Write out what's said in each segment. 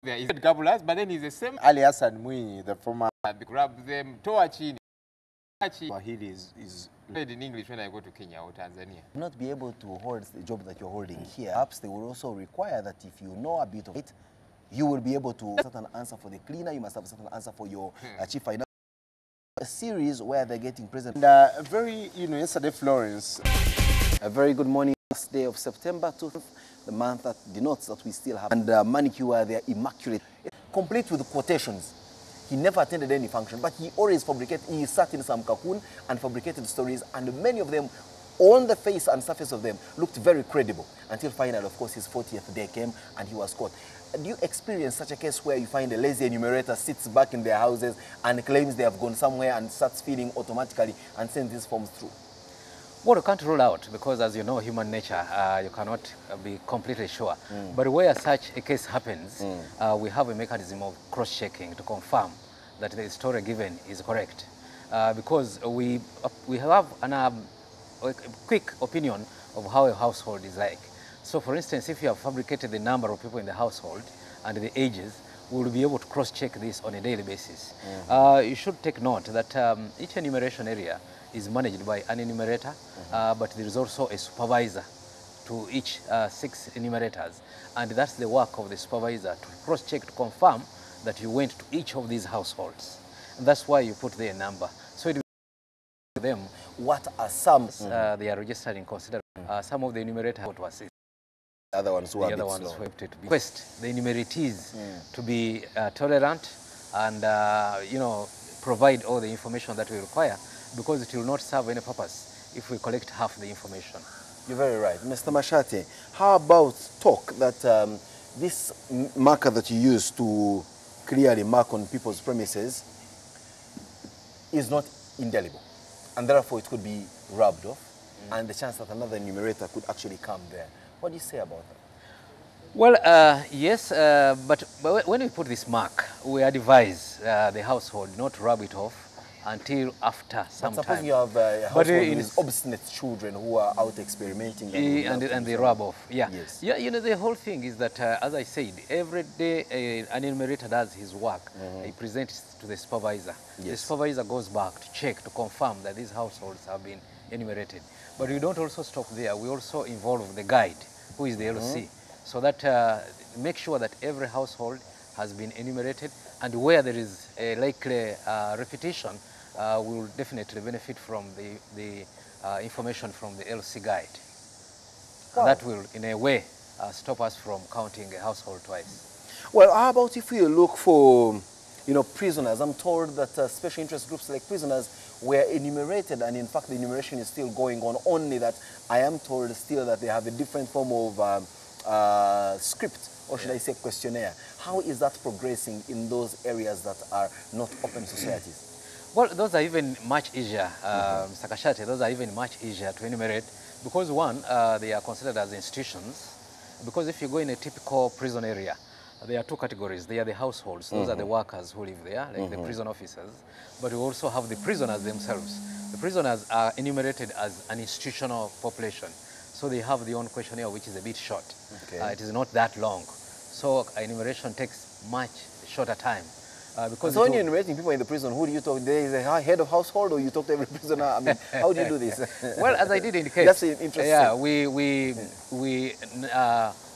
There is Gabulas, but then he's the same. Ali Hassan Mwinyi, the former. Grab them, Toachini. Swahili is Read in English when I go to Kenya or Tanzania. not be able to hold the job that you're holding here. Perhaps they will also require that if you know a bit of it, you will be able to have a certain answer for the cleaner, you must have a certain answer for your chief financial. A series where they're getting present. And very, yesterday, Florence. A very good morning, last day of September, the month that denotes that we still have. And manicure, they're immaculate. Complete with quotations. He never attended any function, but he always fabricated, he sat in some cocoon and fabricated stories, and many of them, on the face and surface of them, looked very credible. Until finally, of course, his 40th day came and he was caught. Do you experience such a case where you find a lazy enumerator sits back in their houses and claims they have gone somewhere and starts feeding automatically and sends these forms through? Well, you can't rule out because, as you know, human nature, you cannot be completely sure. But where such a case happens, we have a mechanism of cross-checking to confirm that the story given is correct. Because we have a quick opinion of how a household is like. So, for instance, if you have fabricated the number of people in the household and the ages, we will be able to cross-check this on a daily basis. You should take note that each enumeration area is managed by an enumerator, but there is also a supervisor to each 6 enumerators. And that's the work of the supervisor to cross-check to confirm that you went to each of these households. And that's why you put their number. So it will them What are some? they are registered in consideration. Some of the enumerators to assist. Other ones who are The other a bit ones slow. who have to be request the enumerees to be tolerant and provide all the information that we require, because it will not serve any purpose if we collect half the information. You're very right. Mr. Mashate, how about talk that this marker that you use to clearly mark on people's premises is not indelible, and therefore it could be rubbed off, and the chance that another enumerator could actually come there. What do you say about that? Well, yes, but when we put this mark, we advise the household not to rub it off until after some But suppose time. you have a household in with obstinate children who are out experimenting. And they rub off, yeah. Yes. Yeah, the whole thing is that, as I said, every day an enumerator does his work. He presents to the supervisor. Yes. The supervisor goes back to check, to confirm that these households have been enumerated. But we don't also stop there. We also involve the guide, who is the LC, so that make sure that every household has been enumerated, and where there is a likely repetition, we will definitely benefit from the information from the LC guide. Wow. And that will, in a way, stop us from counting a household twice. Well, how about if we look for, prisoners? I'm told that special interest groups like prisoners were enumerated, and in fact the enumeration is still going on, only that I am told still that they have a different form of script, or should I say questionnaire. How is that progressing in those areas that are not open societies? Well, those are even much easier, Mr. Kashate, those are even much easier to enumerate, because one, they are considered as institutions. Because if you go in a typical prison area, there are 2 categories. They are the households. Those are the workers who live there, like the prison officers. But we also have the prisoners themselves. The prisoners are enumerated as an institutional population. So they have their own questionnaire, which is a bit short. Okay. It is not that long. So enumeration takes much shorter time. Because so when you're enumerating people in the prison, who do you talk to? There is a head of household, or you talk to every prisoner? I mean, how do you do this? Well, as I did indicate, that's interesting. Yeah, we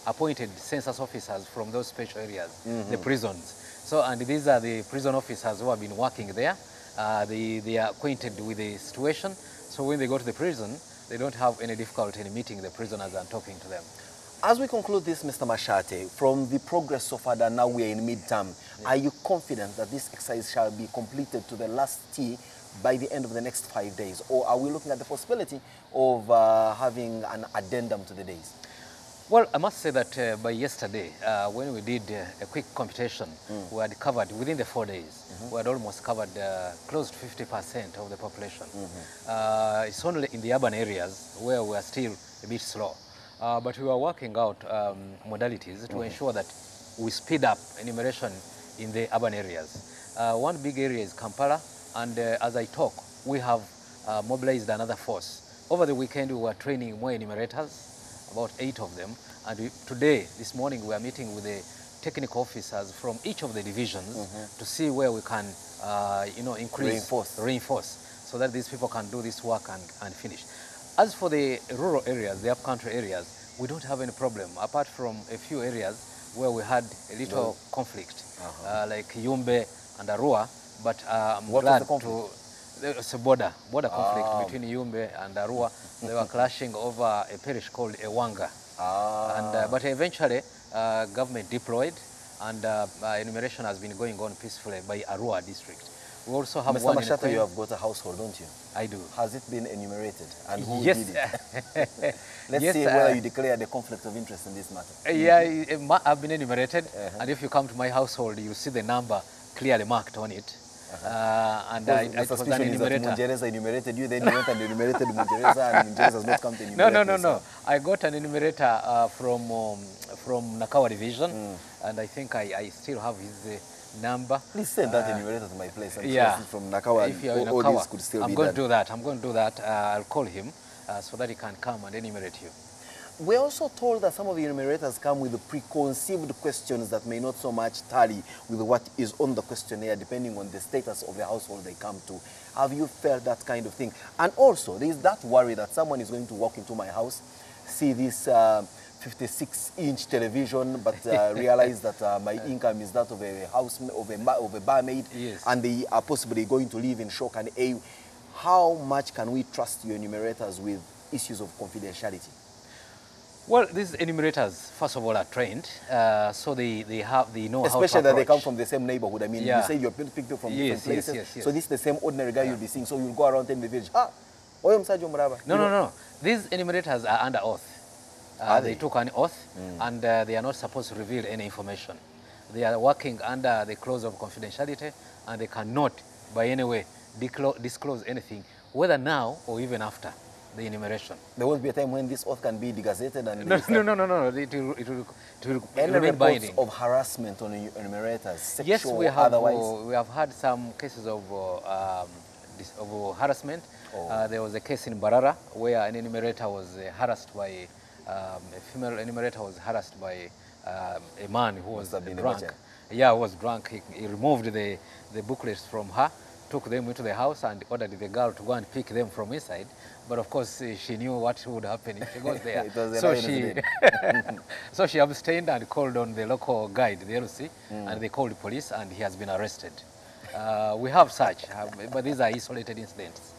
appointed census officers from those special areas, the prisons. So, and these are the prison officers who have been working there. They are acquainted with the situation. So when they go to the prison, they don't have any difficulty in meeting the prisoners and talking to them. As we conclude this, Mr. Mashate, from the progress so far that now we are in midterm, are you confident that this exercise shall be completed to the last T by the end of the next 5 days? Or are we looking at the possibility of having an addendum to the days? Well, I must say that by yesterday, when we did a quick computation, we had covered, within the 4 days, we had almost covered close to 50% of the population. It's only in the urban areas where we are still a bit slow. But we are working out modalities to ensure that we speed up enumeration in the urban areas. One big area is Kampala, and as I talk, we have mobilized another force. Over the weekend, we were training more enumerators, about 8 of them, and today, this morning, we are meeting with the technical officers from each of the divisions to see where we can, reinforce, so that these people can do this work and finish. As for the rural areas, the upcountry areas, we don't have any problem, apart from a few areas where we had a little conflict, like Yumbe and Arua, but I'm glad to... It's a border conflict between Yumbe and Arua. They were clashing over a parish called Ewanga. But eventually, government deployed, and enumeration has been going on peacefully by Arua district. We also have Mr. one Mashata, you have got a household, don't you? I do. Has it been enumerated? And who Yes. did it? Let's Yes, see whether you declare the conflict of interest in this matter. Yeah, I've been enumerated, and if you come to my household, you see the number clearly marked on it. And the suspicion is that Mungereza enumerated you, then you went and enumerated Mungereza, and Mungereza has not come to enumerate No. I got an enumerator from Nakawa division, and I think I still have his number. Please send that enumerator to my place. I'm Yeah. sure from Nakawa, If you're in all Nakawa, this could still I'm be going done. to do that. I'm going to do that. I'll call him so that he can come and enumerate you. We're also told that some of the enumerators come with preconceived questions that may not so much tally with what is on the questionnaire, depending on the status of the household they come to. Have you felt that kind of thing? And also, there is that worry that someone is going to walk into my house, see this 56-inch television, but realize that my income is that of a barmaid, Yes. and they are possibly going to live in shock and awe. How much can we trust your enumerators with issues of confidentiality? Well, these enumerators, first of all, are trained, so they know how to approach. Especially that they come from the same neighborhood. I mean, Yeah. you say you're picked up from different places. Yes. So this is the same ordinary guy you'll be seeing. So you'll go around in the village. Oyo msaji mraba. No. These enumerators are under oath. They took an oath, and they are not supposed to reveal any information. They are working under the clause of confidentiality, and they cannot, by any way, disclose anything, whether now or even after the enumeration. There won't be a time when this oath can be degazetted and No. It will any remain reports binding. of harassment on enumerators, sexual Yes, we or have. otherwise? We have had some cases of harassment. There was a case in Barara where an enumerator was harassed by a female enumerator was harassed by a man who was drunk. Yeah, was drunk. He removed the booklets from her, took them into the house, and ordered the girl to go and pick them from inside. But of course, she knew what would happen if she got there. So she abstained and called on the local guide, the LC, and they called the police, and he has been arrested. We have such, but these are isolated incidents.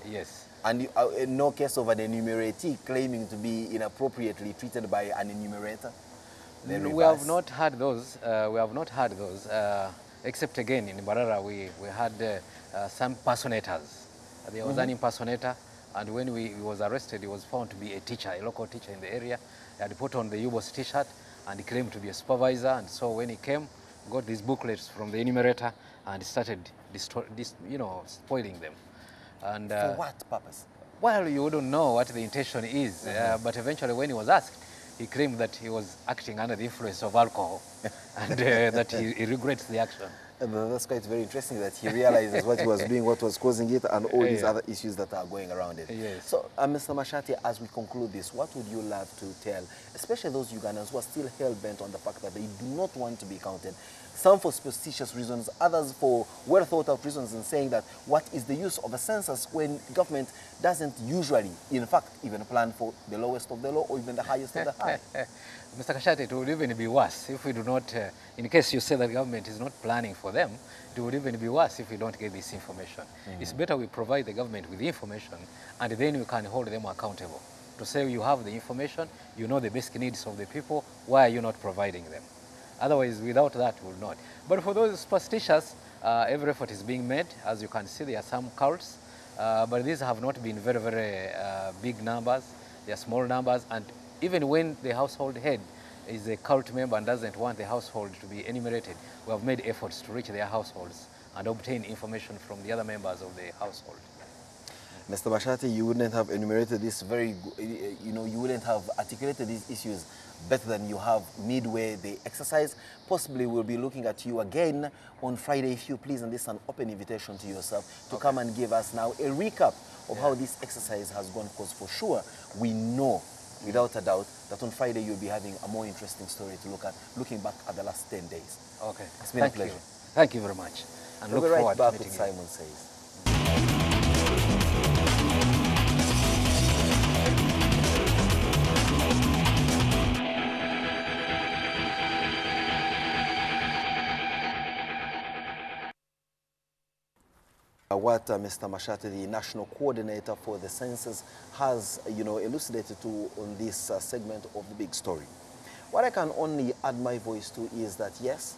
Yes. And no case of an enumeratee claiming to be inappropriately treated by an enumerator? We have not had those. Except again in Barara, we had some impersonators. There was an impersonator, and when he was arrested, he was found to be a teacher, a local teacher in the area. He had put on the UBOS t-shirt, and he claimed to be a supervisor. And so when he came, got these booklets from the enumerator, and started spoiling them. And for what purpose? Well, you wouldn't know what the intention is, but eventually when he was asked, he claimed that he was acting under the influence of alcohol and that he regrets the action. And that's quite very interesting that he realizes what he was doing, what was causing it, and all these other issues that are going around it. Yes. So, Mr. Mashati, as we conclude this, what would you love to tell, especially those Ugandans who are still hell-bent on the fact that they do not want to be counted, some for superstitious reasons, others for well-thought-out reasons, in saying that what is the use of a census when government doesn't usually, in fact, even plan for the lowest of the low or even the highest of the high? Mr. Kashati, it would even be worse if we do not, in case you say that government is not planning for them, it would even be worse if we don't get this information. It's better we provide the government with the information, and then we can hold them accountable. To say you have the information, you know the basic needs of the people, why are you not providing them? Otherwise, without that, we will not. But for those superstitious, every effort is being made. As you can see, there are some cults, but these have not been very, very big numbers. They are small numbers, and even when the household head is a cult member and doesn't want the household to be enumerated, we have made efforts to reach their households and obtain information from the other members of the household. Mr. Mashati, you wouldn't have enumerated this you wouldn't have articulated these issues better than you have midway the exercise. Possibly we'll be looking at you again on Friday, if you please, and this is an open invitation to yourself to come and give us now a recap of how this exercise has gone, because for sure we know without a doubt that on Friday you'll be having a more interesting story to look at, looking back at the last 10 days. Okay. It's been a pleasure. Thank you very much. And We'll look be right forward back to with meeting you. Simon Says. What Mr. Mashate, the national coordinator for the census, has elucidated to on this segment of the big story. What I can only add my voice to is that yes,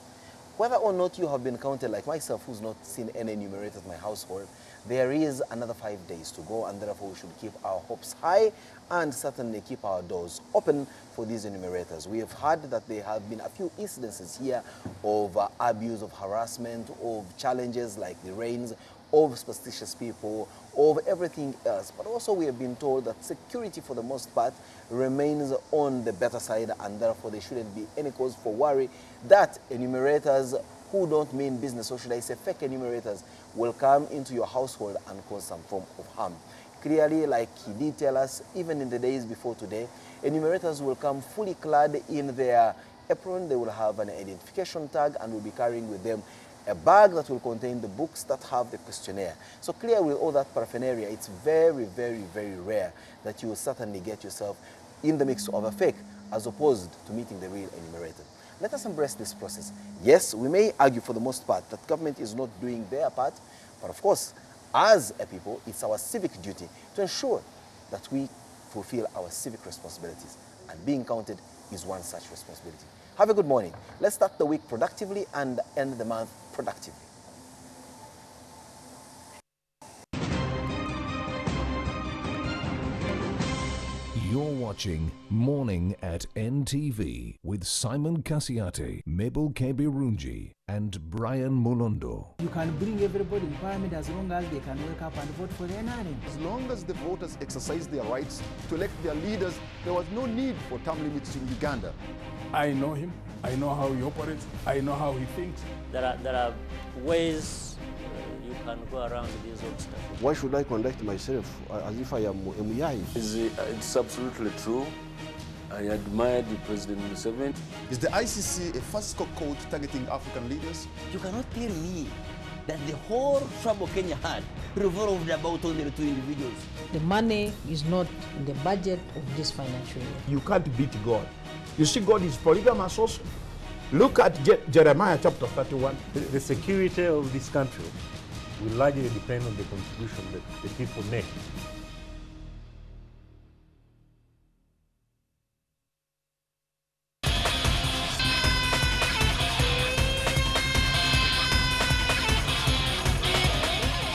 whether or not you have been counted like myself, who's not seen any enumerators in my household, there is another 5 days to go, and therefore we should keep our hopes high and certainly keep our doors open for these enumerators. We have heard that there have been a few incidences here of abuse, of harassment, of challenges like the rains, of superstitious people, of everything else. But also we have been told that security for the most part remains on the better side, and therefore there shouldn't be any cause for worry that enumerators who don't mean business, or should I say fake enumerators, will come into your household and cause some form of harm. Clearly, like he did tell us, even in the days before today, enumerators will come fully clad in their apron. They will have an identification tag and will be carrying with them a bag that will contain the books that have the questionnaire. So clear with all that paraphernalia, it's very, very, very rare that you will certainly get yourself in the mix of a fake as opposed to meeting the real enumerator. Let us embrace this process. Yes, we may argue for the most part that government is not doing their part, but of course, as a people, it's our civic duty to ensure that we fulfill our civic responsibilities, and being counted is one such responsibility. Have a good morning. Let's start the week productively and end the month productively. You're watching Morning at NTV with Simon Kasiate, Mabel Kebirunji, and Brian Molondo. You can bring everybody in parliament as long as they can wake up and vote for the NRM. As long as the voters exercise their rights to elect their leaders, there was no need for term limits in Uganda. I know him. I know how he operates. I know how he thinks. There are ways you can go around these obstacles. Why should I conduct myself as if I am Muyai? It's absolutely true. I admired President Museveni. Is the ICC a fiscal code targeting African leaders? You cannot tell me that the whole trouble Kenya had revolved about only the two individuals. The money is not in the budget of this financial year. You can't beat God. You see, God is polygamous also. Look at Jeremiah chapter 31. The security of this country will largely depend on the contribution that the people make.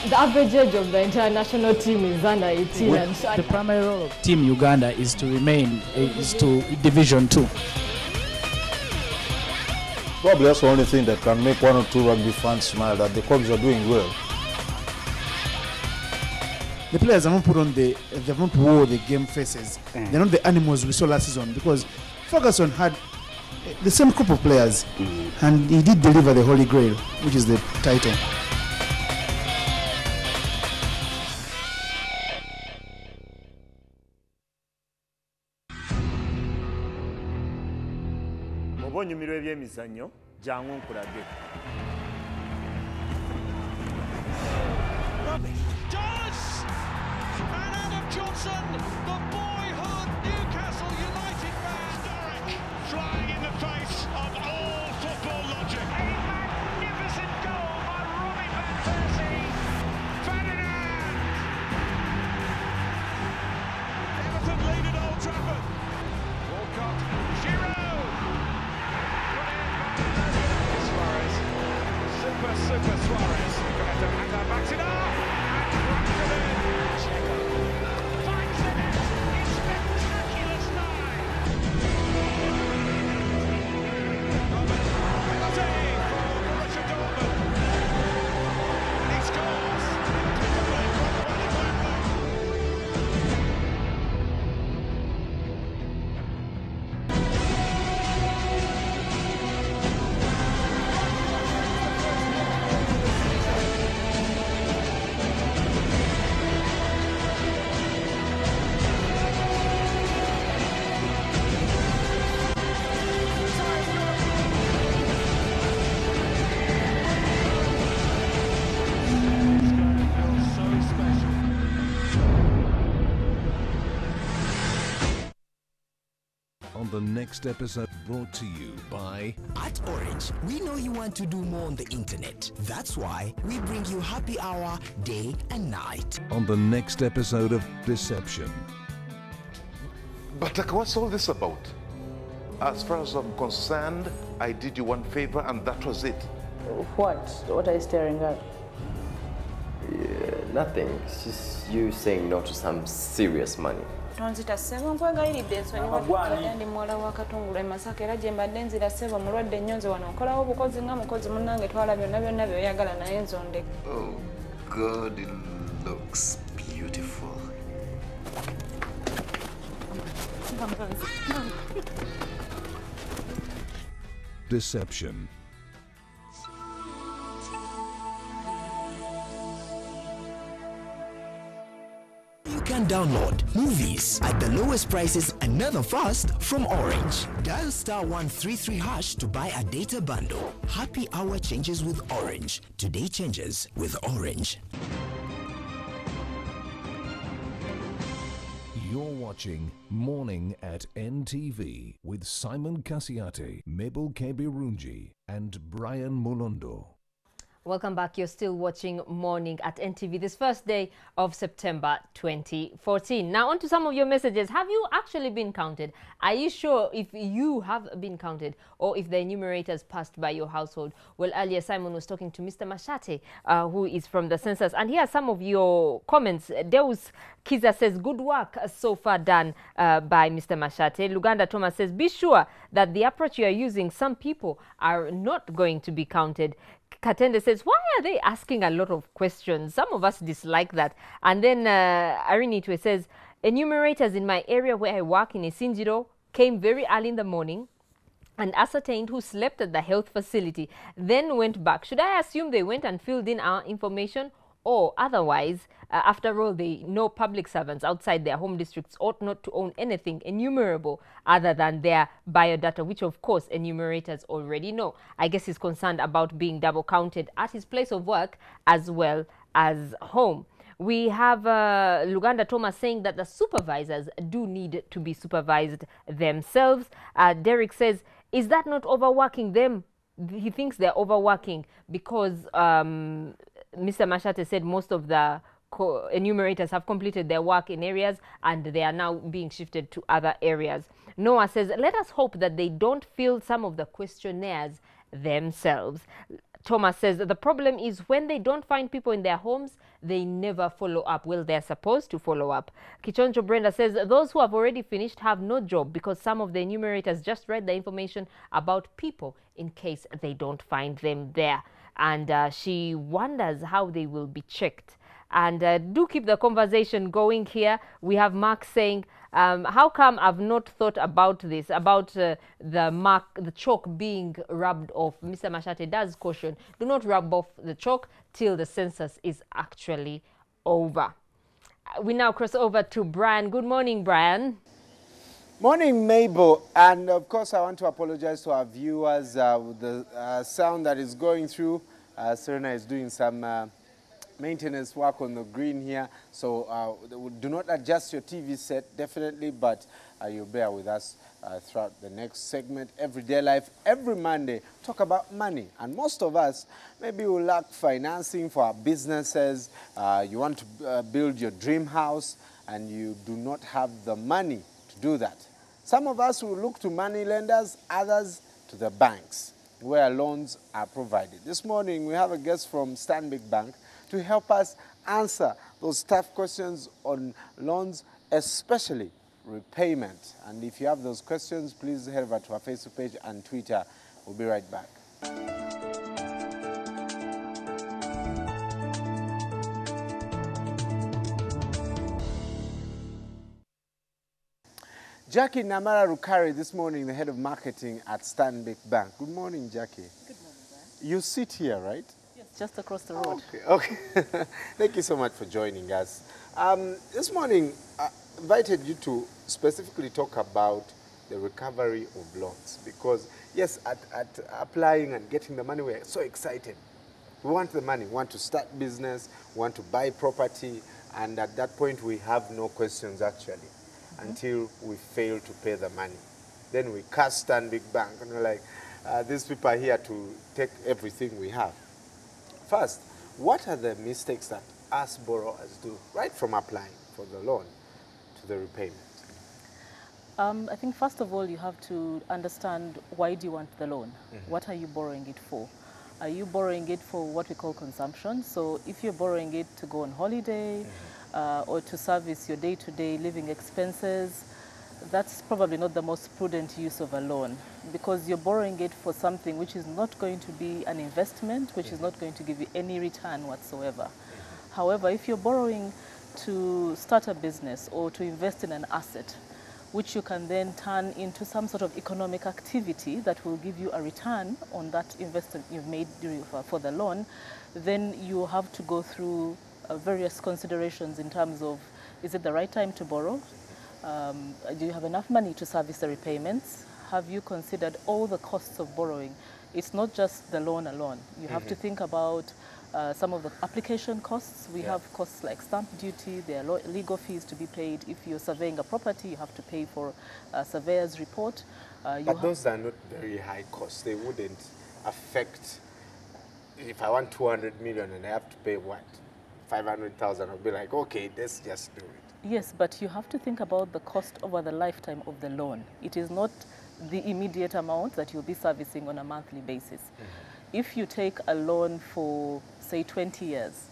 The average age of the international team is under 18. And so the primary role of Team Uganda is to remain to Division 2. Probably that's the only thing that can make one or two rugby fans smile, that the Cubs are doing well. The players have not put on they have not wore the game faces. They're not the animals we saw last season, because Ferguson had the same group of players and he did deliver the Holy Grail, which is the title. Obonyumirwa ebyemizannyo jangu nkulage. And Adam Johnson, the boyhood Newcastle United man, historic, flying in the face of all football logic. A magnificent goal by Robin van Persie. Ferdinand! Everton lead at Old Trafford. Walcott, Giroud. Suarez. Super Suarez. And that backs it up. the next episode, brought to you by... At Orange, we know you want to do more on the internet. That's why we bring you happy hour day and night. On the next episode of Deception. But what's all this about? As far as I'm concerned, I did you one favor and that was it. What? What are you staring at? Nothing. It's just you saying no to some serious money. Nzita sebo nkwegayiridde ensonyi watudde ndi muwala wa Katungulu e Masaka era gye mbadde nzira sebo mulwadde nnyo nze wano nkolawo obukozi nga mukozi munnange twala byonna by'oyagala naye nzonde. Oh God, it looks beautiful. Deception. You can download movies at the lowest prices and never fast from Orange. Dial *133# to buy a data bundle. Happy hour changes with Orange. Today changes with Orange. You're watching Morning at NTV with Simon Kasiate, Mabel Kebirunji, and Brian Mulondo. Welcome back. You're still watching Morning at NTV this first day of September 2014. Now on to some of your messages. Have you actually been counted? Are you sure if you have been counted or if the enumerators passed by your household? Well, earlier Simon was talking to Mr. Mashate, who is from the census. And here are some of your comments. Deus Kiza says, good work so far done by Mr. Mashate. Luganda Thomas says, be sure that the approach you are using, some people are not going to be counted. Katende says, why are they asking a lot of questions? Some of us dislike that. And then Arinitwe says, enumerators in my area where I work in Isinjiro came very early in the morning and ascertained who slept at the health facility, then went back. Should I assume they went and filled in our information? Or otherwise, after all, they know public servants outside their home districts ought not to own anything enumerable other than their biodata, which of course enumerators already know. I guess he's concerned about being double counted at his place of work as well as home. We have Luganda Thomas saying that the supervisors do need to be supervised themselves. Derek says, is that not overworking them? He thinks they're overworking because Mr. Mashate said most of the enumerators have completed their work in areas and they are now being shifted to other areas. Noah says, let us hope that they don't fill some of the questionnaires themselves. Thomas says, the problem is when they don't find people in their homes, they never follow up. Well, they're supposed to follow up. Kichoncho Brenda says, those who have already finished have no job because some of the enumerators just read the information about people in case they don't find them there. And she wonders how they will be checked. And do keep the conversation going here. We have Mark saying, how come I've not thought about this, about the chalk being rubbed off? Mr. Mashate does caution, do not rub off the chalk till the census is actually over. We now cross over to Brian. Good morning, Brian. Morning, Mabel. And of course, I want to apologize to our viewers with the sound that is going through. Serena is doing some maintenance work on the green here, so do not adjust your TV set, definitely, but you'll bear with us throughout the next segment. Everyday Life, every Monday, talk about money. And most of us, maybe we lack financing for our businesses. You want to build your dream house, and you do not have the money to do that. Some of us will look to money lenders, others to the banks, where loans are provided. This morning, we have a guest from Stanbic Bank to help us answer those tough questions on loans, especially repayment. And if you have those questions, please head over to our Facebook page and Twitter. We'll be right back. Jackie Namara Rukari this morning, the head of marketing at Stanbic Bank. Good morning, Jackie. Good morning, Brian. You sit here, right? Yes, just across the road. Okay. Thank you so much for joining us. This morning, I invited you to specifically talk about the recovery of loans because, yes, at applying and getting the money, we're so excited. We want the money. We want to start business. We want to buy property. And at that point, we have no questions, actually, until we fail to pay the money. Then we cast Stanbic Bank, and we're like, these people are here to take everything we have. First, what are the mistakes that us borrowers do right from applying for the loan to the repayment? I think first of all, you have to understand why do you want the loan? What are you borrowing it for? Are you borrowing it for what we call consumption? So if you're borrowing it to go on holiday or to service your day-to-day living expenses, that's probably not the most prudent use of a loan, because you're borrowing it for something which is not going to be an investment, which is not going to give you any return whatsoever. However, if you're borrowing to start a business or to invest in an asset, which you can then turn into some sort of economic activity that will give you a return on that investment you've made for the loan, then you have to go through various considerations in terms of, is it the right time to borrow? Do you have enough money to service the repayments? Have you considered all the costs of borrowing? It's not just the loan alone. You have to think about some of the application costs. We have costs like stamp duty, there are legal fees to be paid. If you're surveying a property, you have to pay for a surveyor's report. But those are not very high costs. They wouldn't affect, if I want 200 million and I have to pay what, 500,000, I'll be like, okay, let's just do it. Yes, but you have to think about the cost over the lifetime of the loan. It is not the immediate amount that you'll be servicing on a monthly basis. If you take a loan for, say, 20 years,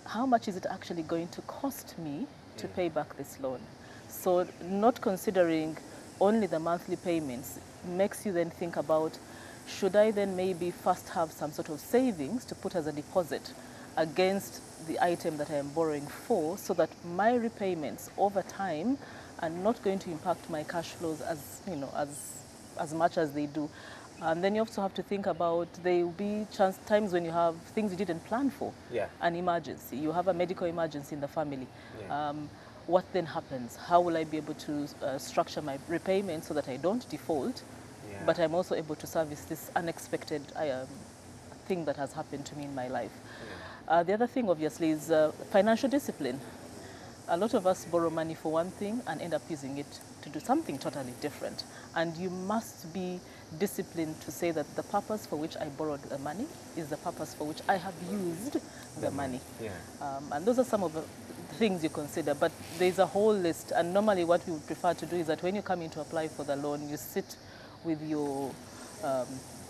how much is it actually going to cost me to pay back this loan? So not considering only the monthly payments makes you then think about, should I then maybe first have some sort of savings to put as a deposit against the item that I am borrowing for, so that my repayments over time are not going to impact my cash flows as, you know, as much as they do. And then you also have to think about, there will be times when you have things you didn't plan for. An emergency. You have a medical emergency in the family. What then happens? How will I be able to structure my repayment so that I don't default, but I'm also able to service this unexpected thing that has happened to me in my life? The other thing, obviously, is financial discipline. A lot of us borrow money for one thing and end up using it to do something totally different. And you must be disciplined to say that the purpose for which I borrowed the money is the purpose for which I have used the money. And those are some of the things you consider, but there's a whole list. And normally what we would prefer to do is that when you come in to apply for the loan, you sit with your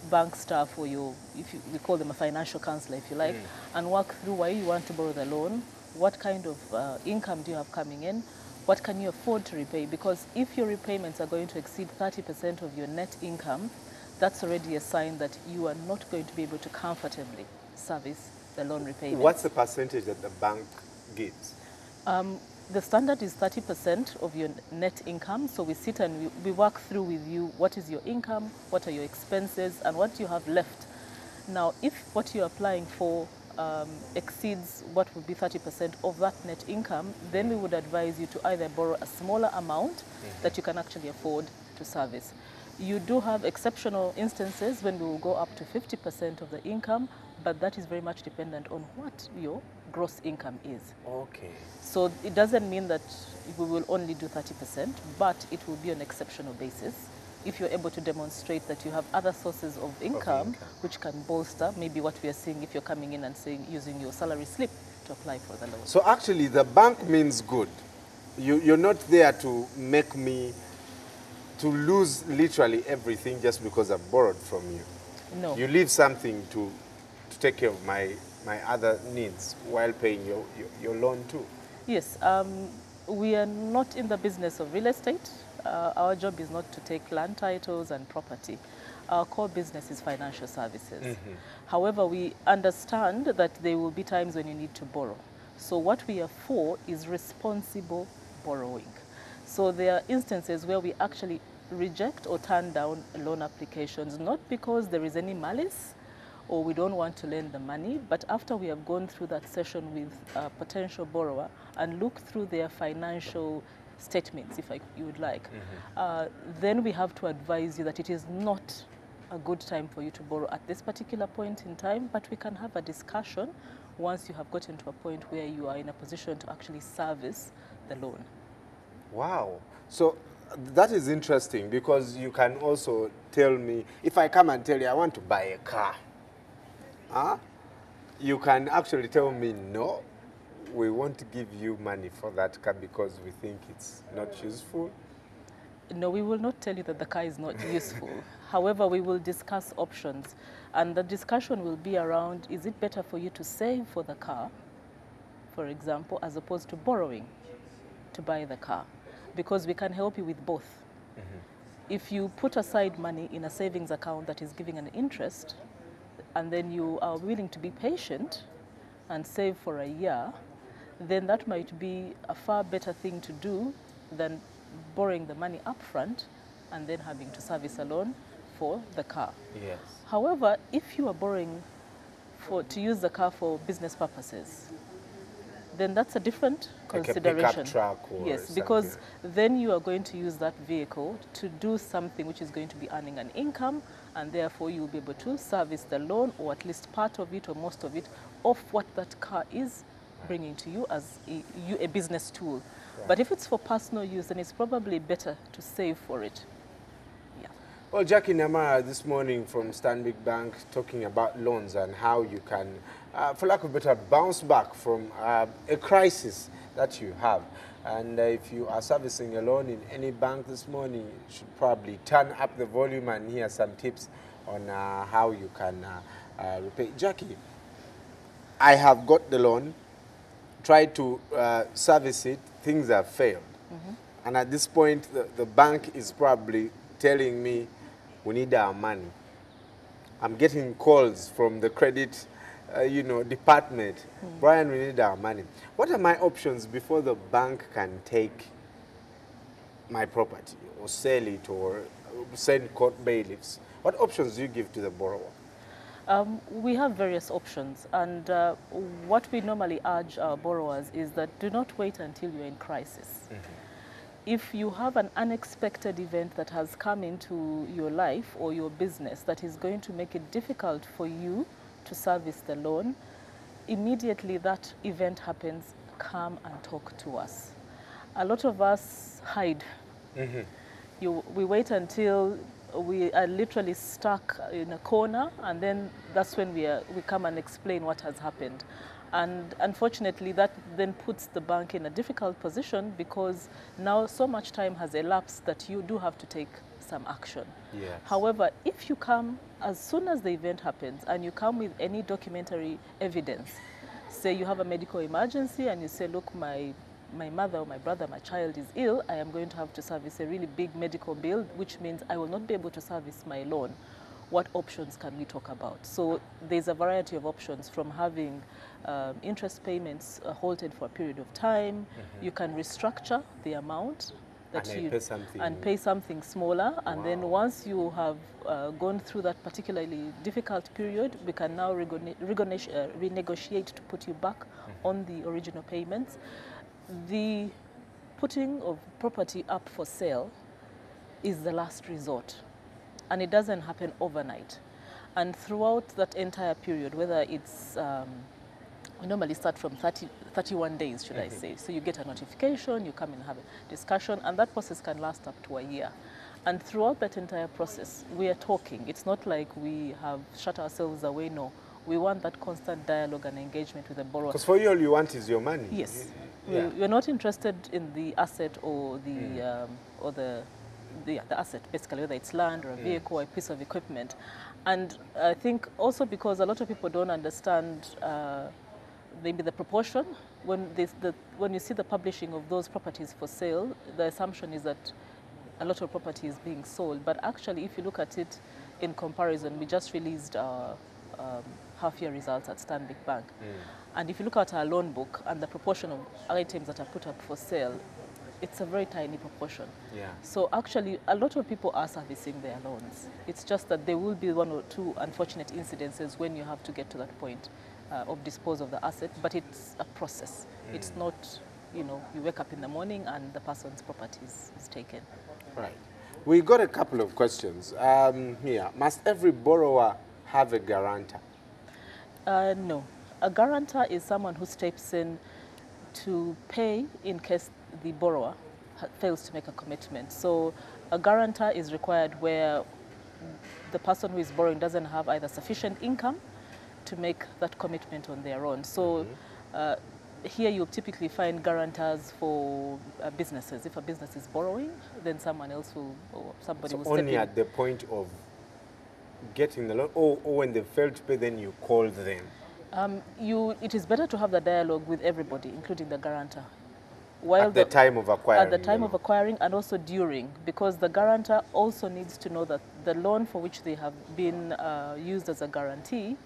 bank staff, or we call them a financial counselor if you like, and work through why you want to borrow the loan, what kind of income do you have coming in, what can you afford to repay, because if your repayments are going to exceed 30% of your net income, that's already a sign that you are not going to be able to comfortably service the loan repayment. What's the percentage that the bank gives? The standard is 30% of your net income. So we sit and we work through with you what is your income, what are your expenses, and what you have left. Now, if what you're applying for exceeds what would be 30% of that net income, then we would advise you to either borrow a smaller amount that you can actually afford to service. You do have exceptional instances when we will go up to 50% of the income, but that is very much dependent on what your gross income is. Okay. So it doesn't mean that we will only do 30%, but it will be on an exceptional basis if you're able to demonstrate that you have other sources of income which can bolster maybe what we are seeing if you're coming in and saying using your salary slip to apply for the loan. So actually the bank means good. You're not there to make me to lose literally everything just because I've borrowed from you. No. You leave something to take care of my other needs while paying your loan too. Yes, we are not in the business of real estate. Our job is not to take land titles and property. Our core business is financial services. However, we understand that there will be times when you need to borrow. So what we are for is responsible borrowing. So there are instances where we actually reject or turn down loan applications, not because there is any malice or we don't want to lend the money, but after we have gone through that session with a potential borrower and look through their financial statements, if you would like, then we have to advise you that it is not a good time for you to borrow at this particular point in time, but we can have a discussion once you have gotten to a point where you are in a position to actually service the loan. Wow. So That is interesting because you can also tell me, if I come and tell you I want to buy a car, you can actually tell me, no, we won't give you money for that car because we think it's not useful. No, we will not tell you that the car is not useful. However, we will discuss options. And the discussion will be around, is it better for you to save for the car, for example, as opposed to borrowing to buy the car? Because we can help you with both. If you put aside money in a savings account that is giving an interest, and then you are willing to be patient and save for a year, then that might be a far better thing to do than borrowing the money up front and then having to service a loan for the car. Yes. However, if you are borrowing to use the car for business purposes, then that's a different consideration. Like a pickup truck or yes, because then you are going to use that vehicle to do something which is going to be earning an income, and therefore you'll be able to service the loan, or at least part of it or most of it, of what that car is bringing to you as a business tool. Right. But if it's for personal use, then it's probably better to save for it. Yeah. Well, Jackie Namara this morning from Stanbic Bank talking about loans and how you can, for lack of a better, bounce back from a crisis that you have. And if you are servicing a loan in any bank this morning, you should probably turn up the volume and hear some tips on how you can repay. Jackie, I have got the loan, tried to service it, things have failed. And at this point, the bank is probably telling me, we need our money. I'm getting calls from the credit department. Brian, we need our money. What are my options before the bank can take my property or sell it or send court bailiffs? What options do you give to the borrower? We have various options, and what we normally urge our borrowers is that do not wait until you're in crisis. If you have an unexpected event that has come into your life or your business that is going to make it difficult for you to service the loan, immediately that event happens, come and talk to us. A lot of us hide. We wait until we are literally stuck in a corner, and then that's when we come and explain what has happened. And unfortunately, that then puts the bank in a difficult position because now so much time has elapsed that you do have to take some action. Yes. However, if you come as soon as the event happens and you come with any documentary evidence, say you have a medical emergency and you say, look, my mother or my brother, my child is ill, I am going to have to service a really big medical bill, which means I will not be able to service my loan. What options can we talk about? So there's a variety of options, from having interest payments halted for a period of time. You can restructure the amount that pay something smaller, and then once you have gone through that particularly difficult period, we can now renegotiate to put you back on the original payments. The putting of property up for sale is the last resort, and it doesn't happen overnight. And throughout that entire period, whether it's, we normally start from 31 days, should I say. So you get a notification, you come and have a discussion, and that process can last up to a year. And throughout that entire process, we are talking. It's not like we have shut ourselves away, no. We want that constant dialogue and engagement with the borrower. Because for you, all you want is your money. Yes. We're not interested in the asset or the asset, basically, whether it's land or a vehicle or a piece of equipment. And I think also because a lot of people don't understand maybe the proportion. When you see the publishing of those properties for sale, the assumption is that a lot of property is being sold. But actually, if you look at it in comparison, we just released half-year results at Stanbic Bank. And if you look at our loan book and the proportion of items that are put up for sale, it's a very tiny proportion. So actually, a lot of people are servicing their loans. It's just that there will be one or two unfortunate incidences when you have to get to that point of dispose of the asset, but it's a process. It's not, you wake up in the morning and the person's property is taken. Right. We got a couple of questions here. Must every borrower have a guarantor? No. A guarantor is someone who steps in to pay in case the borrower fails to make a commitment. So a guarantor is required where the person who is borrowing doesn't have either sufficient income to make that commitment on their own. So here you'll typically find guarantors for businesses. If a business is borrowing, then someone else will, or somebody will step in. Only at the point of getting the loan, or when they fail to pay, then you call them. It is better to have the dialogue with everybody, including the guarantor. At the time of acquiring. At the time of acquiring, and also during, because the guarantor also needs to know that the loan for which they have been used as a guarantee,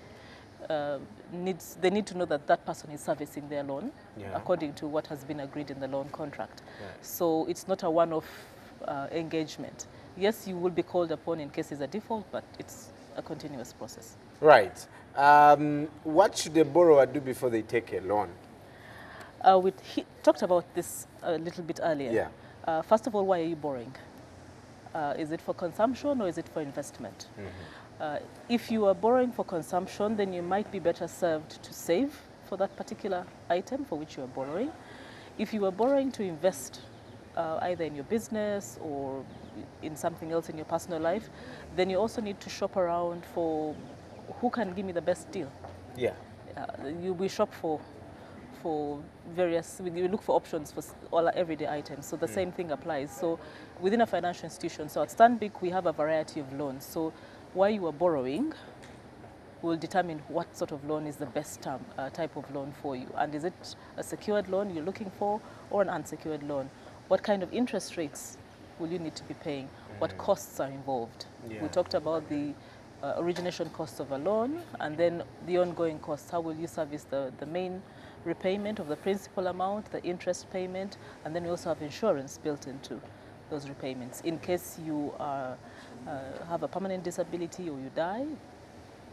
they need to know that that person is servicing their loan according to what has been agreed in the loan contract. So it's not a one-off engagement. Yes, you will be called upon in case there's a default, but it's a continuous process. Right. What should the borrower do before they take a loan? We talked about this a little bit earlier. Yeah. First of all, why are you borrowing? Is it for consumption or is it for investment? If you are borrowing for consumption, then you might be better served to save for that particular item for which you are borrowing. If you are borrowing to invest either in your business or in something else in your personal life, then you also need to shop around for who can give me the best deal. Yeah. We shop for various, we look for options for all our everyday items. So the same thing applies. So within a financial institution, so at Stanbic, we have a variety of loans. So while you are borrowing, will determine what sort of loan is the best type of loan for you. And is it a secured loan you're looking for or an unsecured loan? What kind of interest rates will you need to be paying? What costs are involved? We talked about the origination costs of a loan, and then the ongoing costs. How will you service the main repayment of the principal amount, the interest payment, and then we also have insurance built into those repayments. In case you have a permanent disability or you die,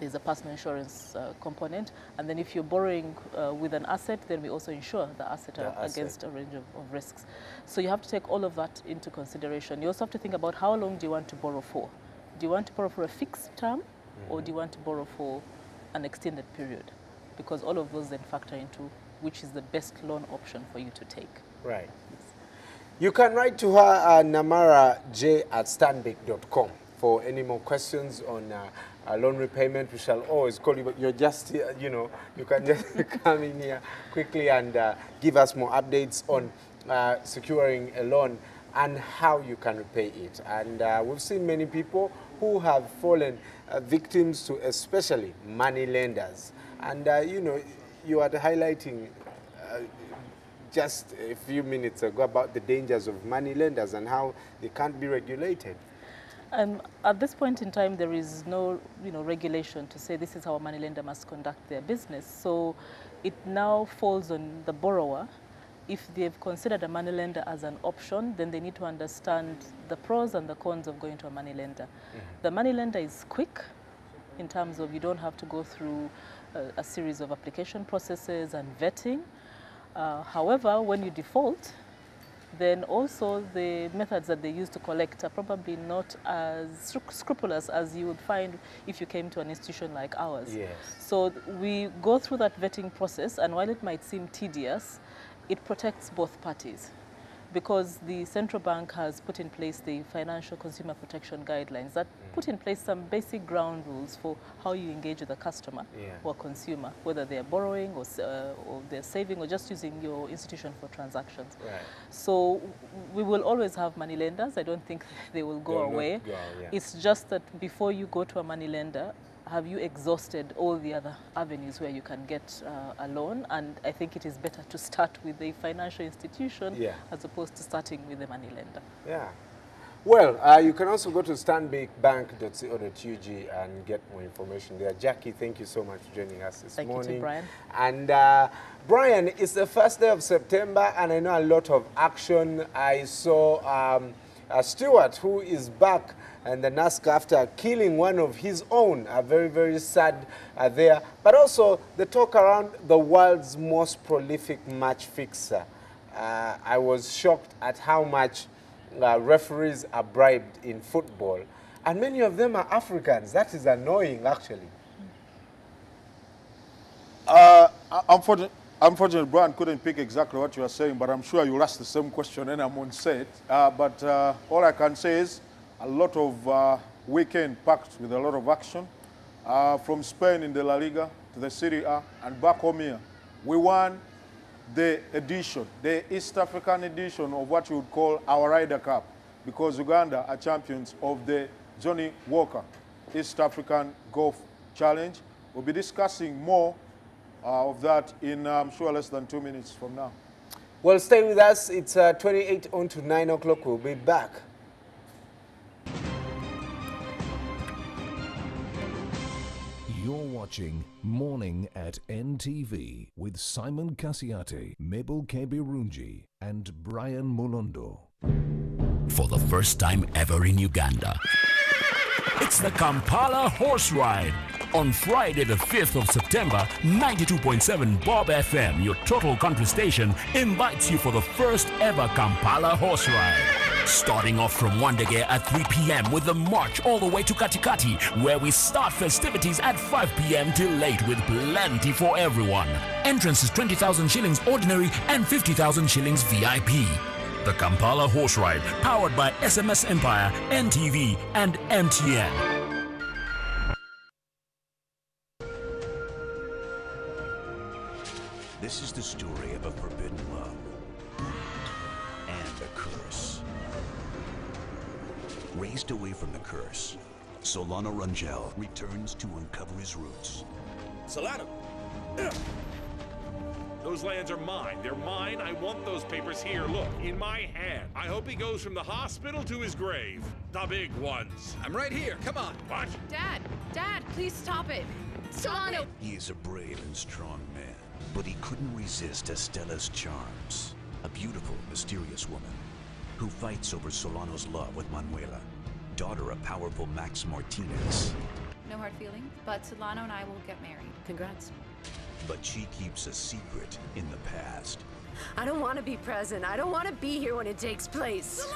there's a personal insurance component. And then if you're borrowing with an asset, then we also insure the asset against a range of risks. So you have to take all of that into consideration. You also have to think about how long do you want to borrow for? Do you want to borrow for a fixed term, or do you want to borrow for an extended period? Because all of those then factor into which is the best loan option for you to take. Right. You can write to her namaraj@stanbic.com for any more questions on loan repayment. We shall always call you, but you're just here, you know, you can just come in here quickly and give us more updates on securing a loan and how you can repay it. And we've seen many people who have fallen victims to especially money lenders. And, you know, you are highlighting just a few minutes ago about the dangers of money lenders and how they can't be regulated. At this point in time, there is no regulation to say this is how a money lender must conduct their business. So it now falls on the borrower. If they've considered a money lender as an option, then they need to understand the pros and the cons of going to a money lender. The money lender is quick in terms of you don't have to go through a series of application processes and vetting. However, when you default, then also the methods that they use to collect are probably not as scrupulous as you would find if you came to an institution like ours. Yes. So we go through that vetting process, and while it might seem tedious, it protects both parties, because the central bank has put in place the Financial Consumer Protection Guidelines that put in place some basic ground rules for how you engage with a customer or consumer, whether they're borrowing or they're saving or just using your institution for transactions. Right. So we will always have money lenders. I don't think they will go away. It's just that before you go to a money lender, have you exhausted all the other avenues where you can get a loan? And I think it is better to start with a financial institution as opposed to starting with a money lender. Yeah. Well, you can also go to stanbicbank.co.ug and get more information there. Jackie, thank you so much for joining us this morning. Thank you to Brian. And Brian, it's the first day of September, and I know a lot of action. I saw Stewart, who is back and the NASC after killing one of his own, very, very sad there. But also the talk around the world's most prolific match fixer. I was shocked at how much referees are bribed in football. And many of them are Africans. That is annoying, actually. Unfortunately, Brian couldn't pick exactly what you were saying, but I'm sure you'll ask the same question and I'm on set. But all I can say is a lot of weekend packed with a lot of action. From Spain in the La Liga to the Serie A and back home here. We won the edition, the East African edition of what you would call our Ryder Cup, because Uganda are champions of the Johnny Walker East African Golf Challenge. We'll be discussing more of that in, I'm sure, less than 2 minutes from now. Well, stay with us. It's 28 on to 9 o'clock. We'll be back. You're watching Morning at NTV with Simon Kasiate, Mabel Kebirunji, and Brian Mulondo. For the first time ever in Uganda, it's the Kampala Horse Ride. On Friday the 5th of September, 92.7 Bob FM, your total country station, invites you for the first ever Kampala Horse Ride. Starting off from Wandege at 3 p.m. with the march all the way to Katikati, where we start festivities at 5 p.m. till late with plenty for everyone. Entrance is 20,000 shillings ordinary and 50,000 shillings VIP. The Kampala Horse Ride, powered by SMS Empire, NTV, and MTN. This is the story of a forbidden love and a curse. Raised away from the curse, Solano Rangel returns to uncover his roots. Solano! Those lands are mine. They're mine. I want those papers here. Look, in my hand. I hope he goes from the hospital to his grave. The big ones. I'm right here. Come on. What? Dad, please stop it. Solano! He is a brave and strong man, but he couldn't resist Estella's charms. A beautiful, mysterious woman who fights over Solano's love with Manuela, daughter of powerful Max Martinez. No hard feelings, but Solano and I will get married. Congrats. But she keeps a secret in the past. I don't want to be present. I don't want to be here when it takes place.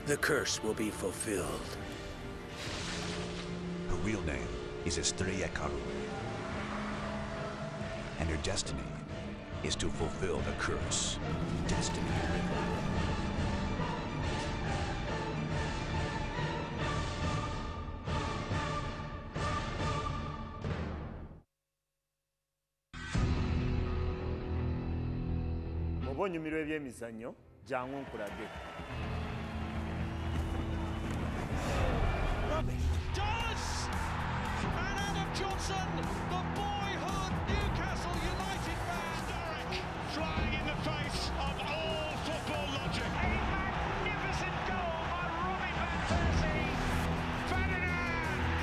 The curse will be fulfilled. Her real name is Estrella Caru. And her destiny is to fulfill the curse. Destiny written. Onyumirwa ebyemizannyo jangu nkulage. Does! And Adam Johnson, the boyhood Newcastle United man, Derek, flying in the face of all football logic. A magnificent goal by Robin van Persie. Ferdinand!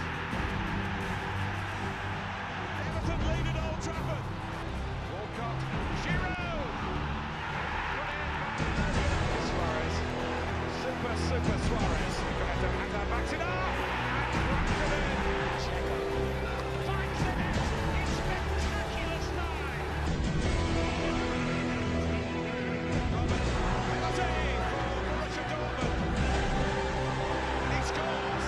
Everton lead at Old Trafford. Walcott, Giroud. Super Suarez. And backs it up. And wraps it in. Checo finds the net in spectacular style. Penalty for Borussia Dortmund. And he scores.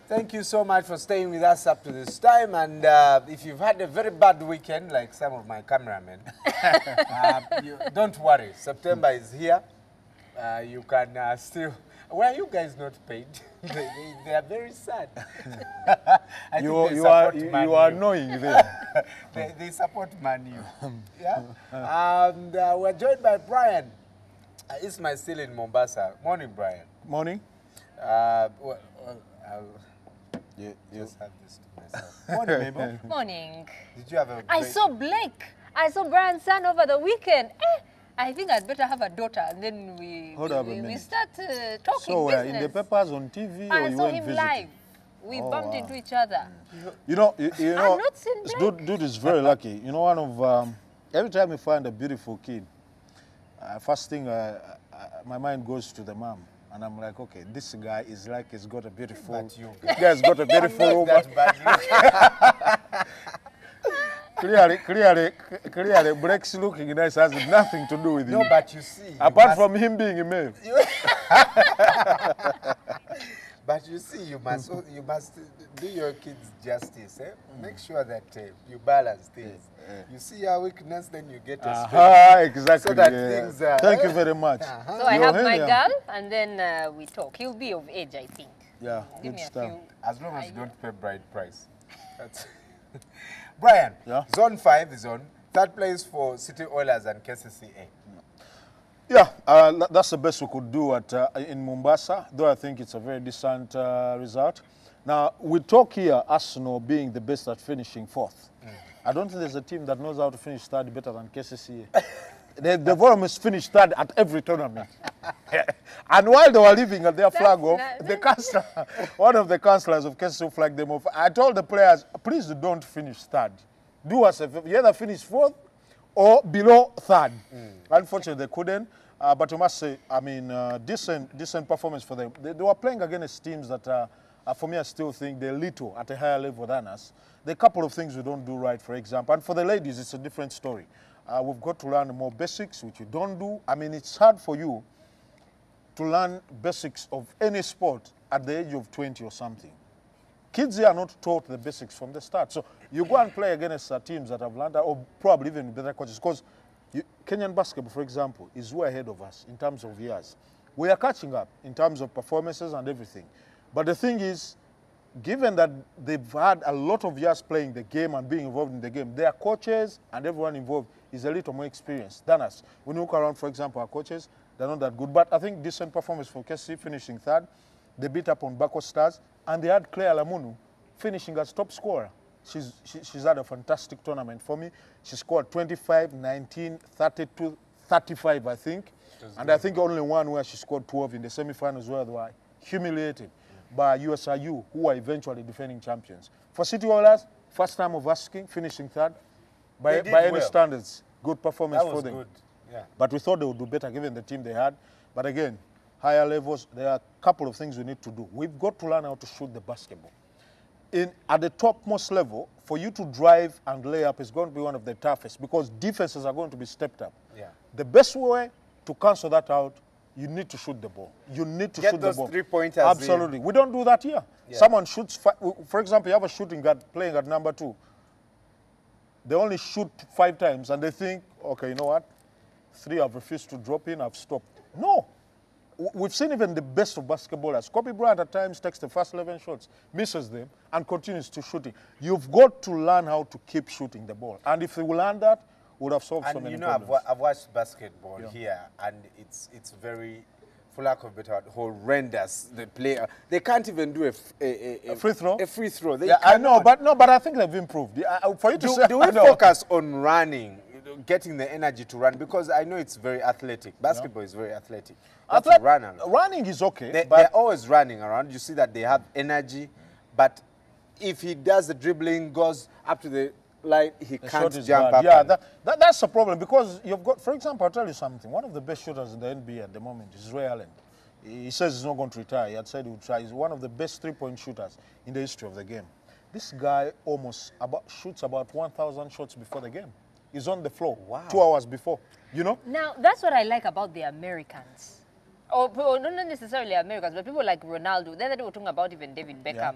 Thank you so much for staying with us up to this time. And if you've had a very bad weekend, like some of my cameramen, don't worry. September is here. You can still... Were you guys not paid? they are very sad. You are annoying them. they support Man U. Yeah? And we're joined by Brian. Ismail still in Mombasa. Morning, Brian. Morning. just have this to myself. Morning, Mabel. Morning. Did you have a I saw Blake. I saw Brian's son over the weekend. I think I'd better have a daughter, and then we start talking so, business. in the papers, on TV, or I you saw went him visiting? live. We bumped into each other. You know, I've not seen Blake. dude is very lucky. You know, one of every time you find a beautiful kid, first thing my mind goes to the mom. And I'm like, okay, this guy is like he's got a beautiful. This guy's got a beautiful woman. Clearly, Blake's looking nice has nothing to do with him. No, but you see, apart from him being a male. But you see, you must do your kids justice. Make sure that you balance things. You see your weakness, then you get a strength. Exactly. So that things are, thank you very much. So I have my girl, and then we talk. He'll be of age, I think. Yeah, give me a stuff. few. As long as you don't pay bride price. That's Brian, Zone 5 is on. Third place for City Oilers and KCCA. Yeah, that's the best we could do in Mombasa, though I think it's a very decent result. Now, we talk here Arsenal being the best at finishing fourth. I don't think there's a team that knows how to finish third better than KCCA. They've almost finished third at every tournament. And while they were leaving at their flag off, the councillor, one of the councillors of KCCA flagged them off. I told the players, please don't finish third. Do us a favor, you either finish fourth or below third. Unfortunately, they couldn't. But you must say, I mean, decent performance for them. They were playing against teams that, for me, I still think they're little at a higher level than us. There are a couple of things we don't do right, for example. And for the ladies, it's a different story. We've got to learn more basics, which you don't do. I mean, it's hard for you to learn basics of any sport at the age of 20 or something. Kids here are not taught the basics from the start. So you go and play against teams that have learned that, or probably even better coaches. Because Kenyan basketball, for example, is way ahead of us in terms of years. We are catching up in terms of performances and everything. But the thing is, given that they've had a lot of years playing the game and being involved in the game, their coaches and everyone involved is a little more experienced than us. When you look around, for example, our coaches, they're not that good. But I think decent performance for KC finishing third. They beat up on Bako Stars. And they had Claire Lamunu finishing as top scorer. She's had a fantastic tournament for me. She scored 25, 19, 32, 35, I think. And I think only one where she scored 12 in the semi-finals where they were humiliated by USIU, who are eventually defending champions. For City Oilers, first time of asking, finishing third. By any standards, good performance for them. Good. Yeah. But we thought they would do better given the team they had. But again, higher levels, there are a couple of things we need to do. We've got to learn how to shoot the basketball. At the topmost level, for you to drive and lay up is going to be one of the toughest because defenses are going to be stepped up. Yeah. The best way to cancel that out, you need to shoot the ball. You need to shoot the ball. Get those 3-pointers. Absolutely. We don't do that here. Yeah. Someone shoots, for example, you have a shooting guard playing at number 2. They only shoot 5 times and they think, okay, you know what? 3 I've refused to drop in, I've stopped. No. We've seen even the best of basketballers. Kobe Bryant at times takes the first 11 shots, misses them, and continues to shooting. You've got to learn how to keep shooting the ball. And if we learn that, we would have solved so many problems. I've watched basketball here, and it's very, for lack of a better word, horrendous. The player, they can't even do a free throw. A free throw. They I know, but I think they've improved. For you to say, do we focus on running? Getting the energy to run, because I know it's very athletic. Basketball is very athletic. Running is okay. They're always running around. You see that they have energy, but if he does the dribbling, goes up to the line, he can't jump up. Yeah, that's a problem because you've got, for example, I'll tell you something. One of the best shooters in the NBA at the moment is Ray Allen. He says he's not going to retire. He had said he would try. He's one of the best 3-point shooters in the history of the game. This guy shoots about 1,000 shots before the game. He's on the floor 2 hours before, you know? Now, that's what I like about the Americans. Or not necessarily Americans, but people like Ronaldo. The other day we were talking about even David Beckham. Yeah.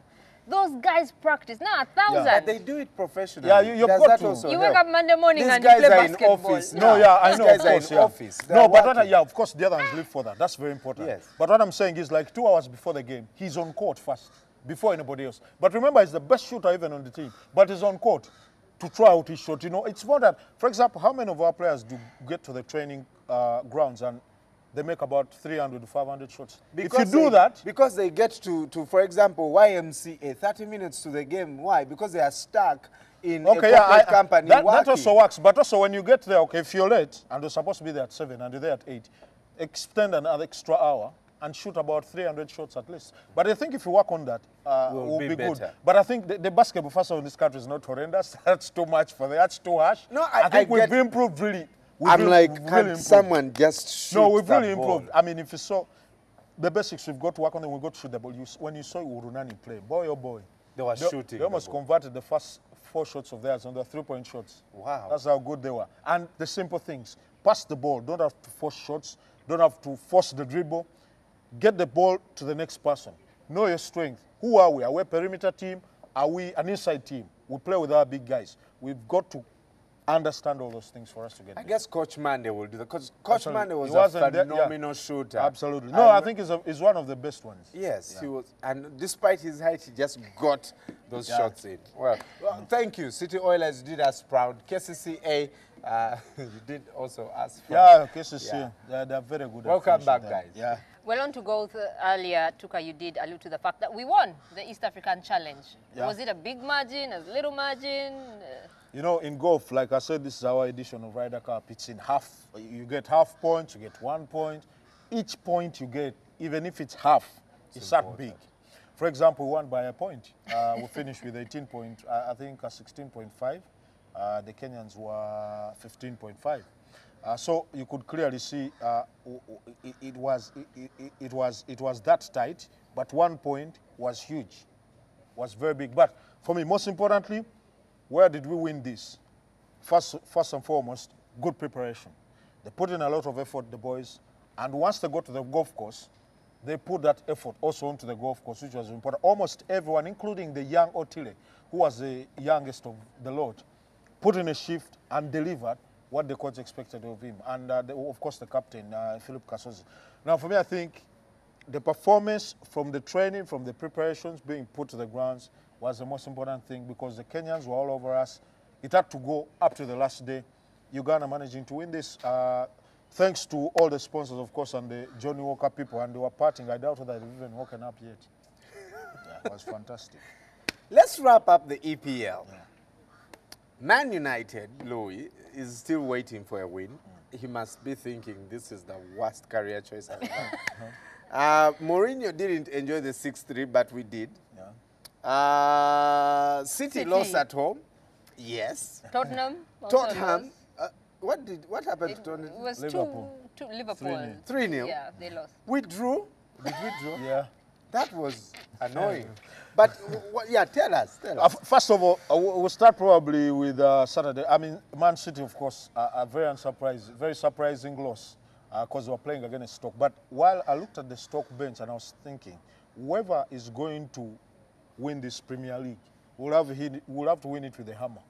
Those guys practice. Now, 1,000. Yeah. But they do it professionally. Yeah, you've got to. You wake up Monday morning and you play basketball. Office. No, yeah, I know, of course. Yeah. Office. No, but of course, the other ones live for that. That's very important. Yes. But what I'm saying is like 2 hours before the game, he's on court first, before anybody else. But remember, he's the best shooter even on the team. But he's on court to try out his shot. You know, it's more that, for example, how many of our players do get to the training grounds and they make about 300 to 500 shots. Because if you do that... Because they get to, for example, YMCA, 30 minutes to the game. Why? Because they are stuck in a corporate company that also works. But also when you get there, okay, if you're late, and you're supposed to be there at 7, and you're there at 8, extend another extra hour, and shoot about 300 shots at least. But I think if you work on that, it will be good. But I think the basketball, first of all, in this country is not horrendous. That's too much for them. That's too harsh. No, I think we've improved really. I'm like, can someone just shoot No, we've really ball? improved. I mean, if you saw the basics, we've got to work on them. We've got to shoot the ball. When you saw Urunani play, boy, oh boy. They were shooting. They almost converted the first 4 shots of theirs on the 3-point shots. Wow. That's how good they were. And the simple things. Pass the ball. Don't have to force shots. Don't have to force the dribble. Get the ball to the next person. Know your strength. Who are we? Are we a perimeter team? Are we an inside team? We play with our big guys. We've got to understand all those things for us to get there. I guess Coach Mande will do that. Coach Mande was a phenomenal shooter. Absolutely. No, I think he's one of the best ones. Yes, he was. And despite his height, he just got those shots in. Well, thank you. City Oilers did us proud. KCCA, you did also us proud. Yeah, KCCA. Yeah. They're very good. Welcome back, guys. Yeah. Well, on to go earlier, Tuka, you did allude to the fact that we won the East African Challenge. Yeah. Was it a big margin, a little margin? You know, in golf, like I said, this is our edition of Ryder Cup. It's in half. You get half points, you get 1 point. Each point you get, even if it's half, it's that big. For example, we won by a point. We finished with 18 point, I think 16.5. The Kenyans were 15.5. So you could clearly see it was that tight, but 1 point was huge, was very big. But for me, most importantly, where did we win this? First and foremost, good preparation. They put in a lot of effort, the boys, and once they got to the golf course, they put that effort also onto the golf course, which was important. Almost everyone, including the young Otile, who was the youngest of the lot, put in a shift and delivered what the coach expected of him. And of course, the captain, Philip Kasozi. Now, for me, I think the performance from the training, from the preparations being put to the grounds was the most important thing, because the Kenyans were all over us. It had to go up to the last day. Uganda managing to win this, thanks to all the sponsors, of course, and the Johnny Walker people, and they were partying. I doubt that they've even woken up yet. Yeah, it was fantastic. Let's wrap up the EPL. Yeah. Man United, Louis, is still waiting for a win. He must be thinking this is the worst career choice I've had. Mourinho didn't enjoy the 6-3, but we did. Yeah. City lost at home. Yes. Tottenham. Tottenham. What happened to Tottenham? It was Liverpool. Liverpool. 3-0. Yeah, they lost. We drew. Did we draw? Yeah. That was annoying. But, yeah, tell us. First of all, we'll start probably with Saturday. I mean, Man City, of course, are very surprising loss because they were playing against Stoke. But while I looked at the Stoke bench and I was thinking, whoever is going to win this Premier League will have to win it with a hammer.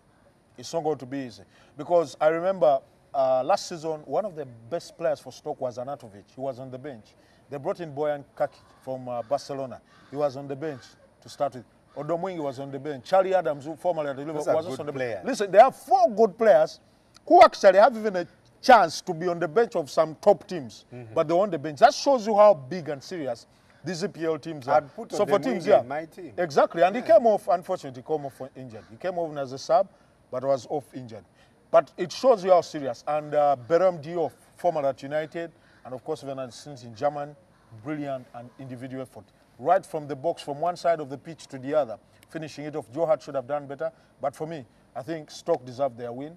It's not going to be easy. Because I remember last season, one of the best players for Stoke was Anatovic. He was on the bench. They brought in Boyan Kaki from Barcelona. He was on the bench to start with. Odomwingi was on the bench. Charlie Adams, who formerly at Liverpool, was also on the bench. Listen, they have 4 good players who actually have even a chance to be on the bench of some top teams, but they're on the bench. That shows you how big and serious these EPL teams are. So for teams, yeah, my team. Exactly, and he came off, unfortunately, he came off injured. He came off as a sub, but was off injured. But it shows you how serious. And Berem Diouf, former at United, and of course, even since in German, brilliant and individual effort. Right from the box, from one side of the pitch to the other, finishing it off. Joe Hart should have done better. But for me, I think Stoke deserved their win.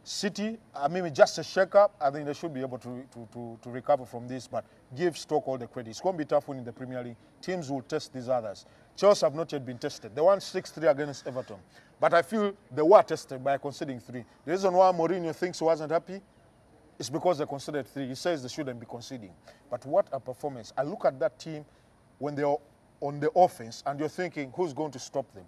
City, I mean, just a shake-up. I think they should be able to recover from this, but give Stoke all the credit. It's going to be tough winning the Premier League. Teams will test these others. Chelsea have not yet been tested. They won 6-3 against Everton. But I feel they were tested by conceding 3. The reason why Mourinho thinks he wasn't happy is because they conceded 3. He says they shouldn't be conceding. But what a performance. I look at that team when they're on the offense, and you're thinking, who's going to stop them?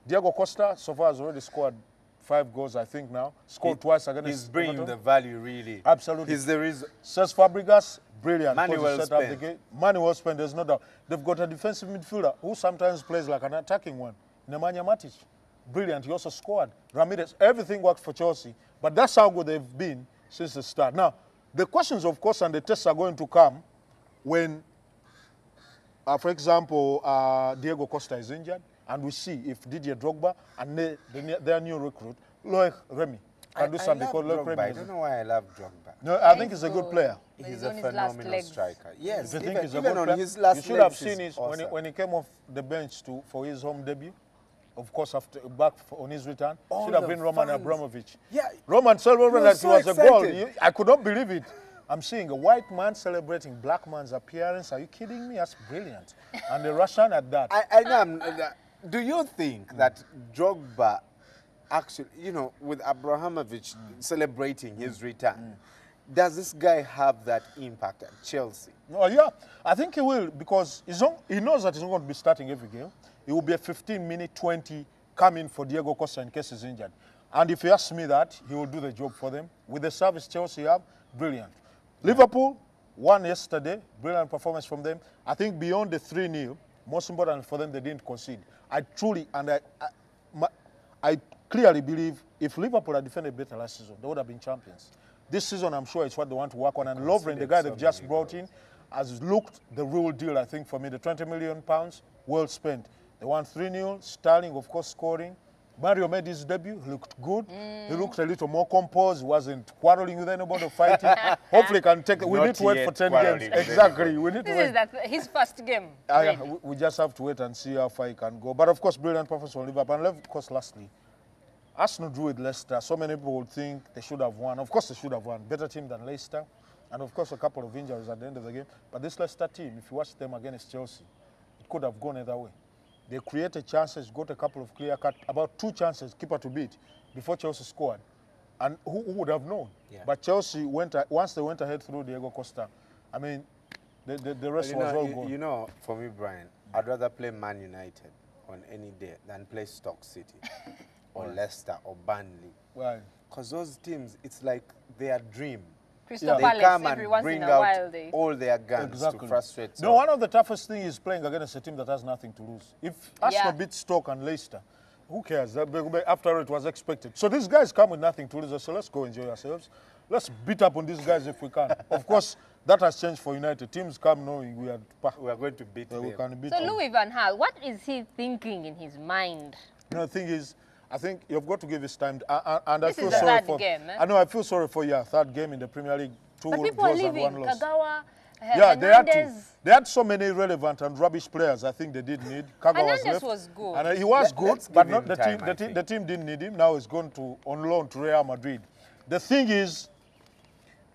Diego Costa, so far, has already scored 5 goals, I think, now. Scored twice against He's bringing Everton. the value, really. Absolutely. He's the reason. Cesc Fabregas, brilliant. Money well spent. Money well spent, there's no doubt. They've got a defensive midfielder who sometimes plays like an attacking one. Nemanja Matic, brilliant. He also scored. Ramirez, everything worked for Chelsea. But that's how good they've been since the start. Now, The questions, of course, and the tests are going to come when, for example, Diego Costa is injured, and we see if Didier Drogba and their new recruit, Loic Remy, can do something. I don't know why I love Drogba. No, I think he's a good player. He's a phenomenal striker. Yes, if you think he's a even good on player, his last you should have legs, seen he's it awesome. when he came off the bench for his home debut. Of course, on his return, should have been Roman Abramovich. Yeah, Roman celebrated that so it was a goal. excited. I could not believe it. I'm seeing a white man celebrating black man's appearance. Are you kidding me? That's brilliant. And the Russian at that. I know. Do you think that Drogba actually, with Abramovich celebrating his return, does this guy have that impact at Chelsea? Oh, yeah. I think he will, because he knows that he's not going to be starting every game. It will be a 15-minute, 20 coming for Diego Costa in case he's injured. And if you ask me that, he will do the job for them. With the service Chelsea have, brilliant. Liverpool won yesterday, brilliant performance from them. I think beyond the 3-0, most important for them, they didn't concede. I truly, and I clearly believe if Liverpool had defended better last season, they would have been champions. This season, I'm sure it's what they want to work on. And Lovren, the guy they've just brought in, has looked the real deal, I think, for me. The £20 million, well spent. They won 3-0. Sterling, of course, scoring. Mario made his debut. He looked good. He looked a little more composed. He wasn't quarreling with anybody, fighting. Hopefully, he can take it. We need to wait for 10 games. Exactly. We need to wait. This is his first game. We just have to wait and see how far he can go. But, of course, brilliant performance from Liverpool. And, of course, lastly, Arsenal drew with Leicester. So many people would think they should have won. Of course, they should have won. Better team than Leicester. And, of course, a couple of injuries at the end of the game. But this Leicester team, if you watch them against Chelsea, it could have gone either way. They created chances, got a couple of clear cut, about 2 chances, keeper to beat, before Chelsea scored. And who would have known? Yeah. But Chelsea, once they went ahead through Diego Costa, I mean, the rest was all gone. For me, Brian, I'd rather play Man United on any day than play Stoke City or Leicester or Burnley. Why? Because those teams, it's like their dream. Crystal They Palace, come every and once bring in a out while they... all their guns to frustrate. No, one of the toughest things is playing against a team that has nothing to lose. If Arsenal beat Stoke and Leicester, who cares? After all, it was expected. So these guys come with nothing to lose, so let's go enjoy ourselves. Let's beat up on these guys if we can. Of course, that has changed for United. Teams come knowing we are going to beat them. So Louis van Gaal, what is he thinking in his mind? The thing is, I think you've got to give us time. And this I feel is the sorry third game, eh? I know, I feel sorry for your third game in the Premier League. 2 but people are draws and leaving. 1 loss. Kagawa, Yeah, they had to. Hernandez. They had so many irrelevant and rubbish players. I think they did need. Hernandez was good. And he was good, but not the team. The team didn't need him. Now he's gone on loan to Real Madrid. The thing is,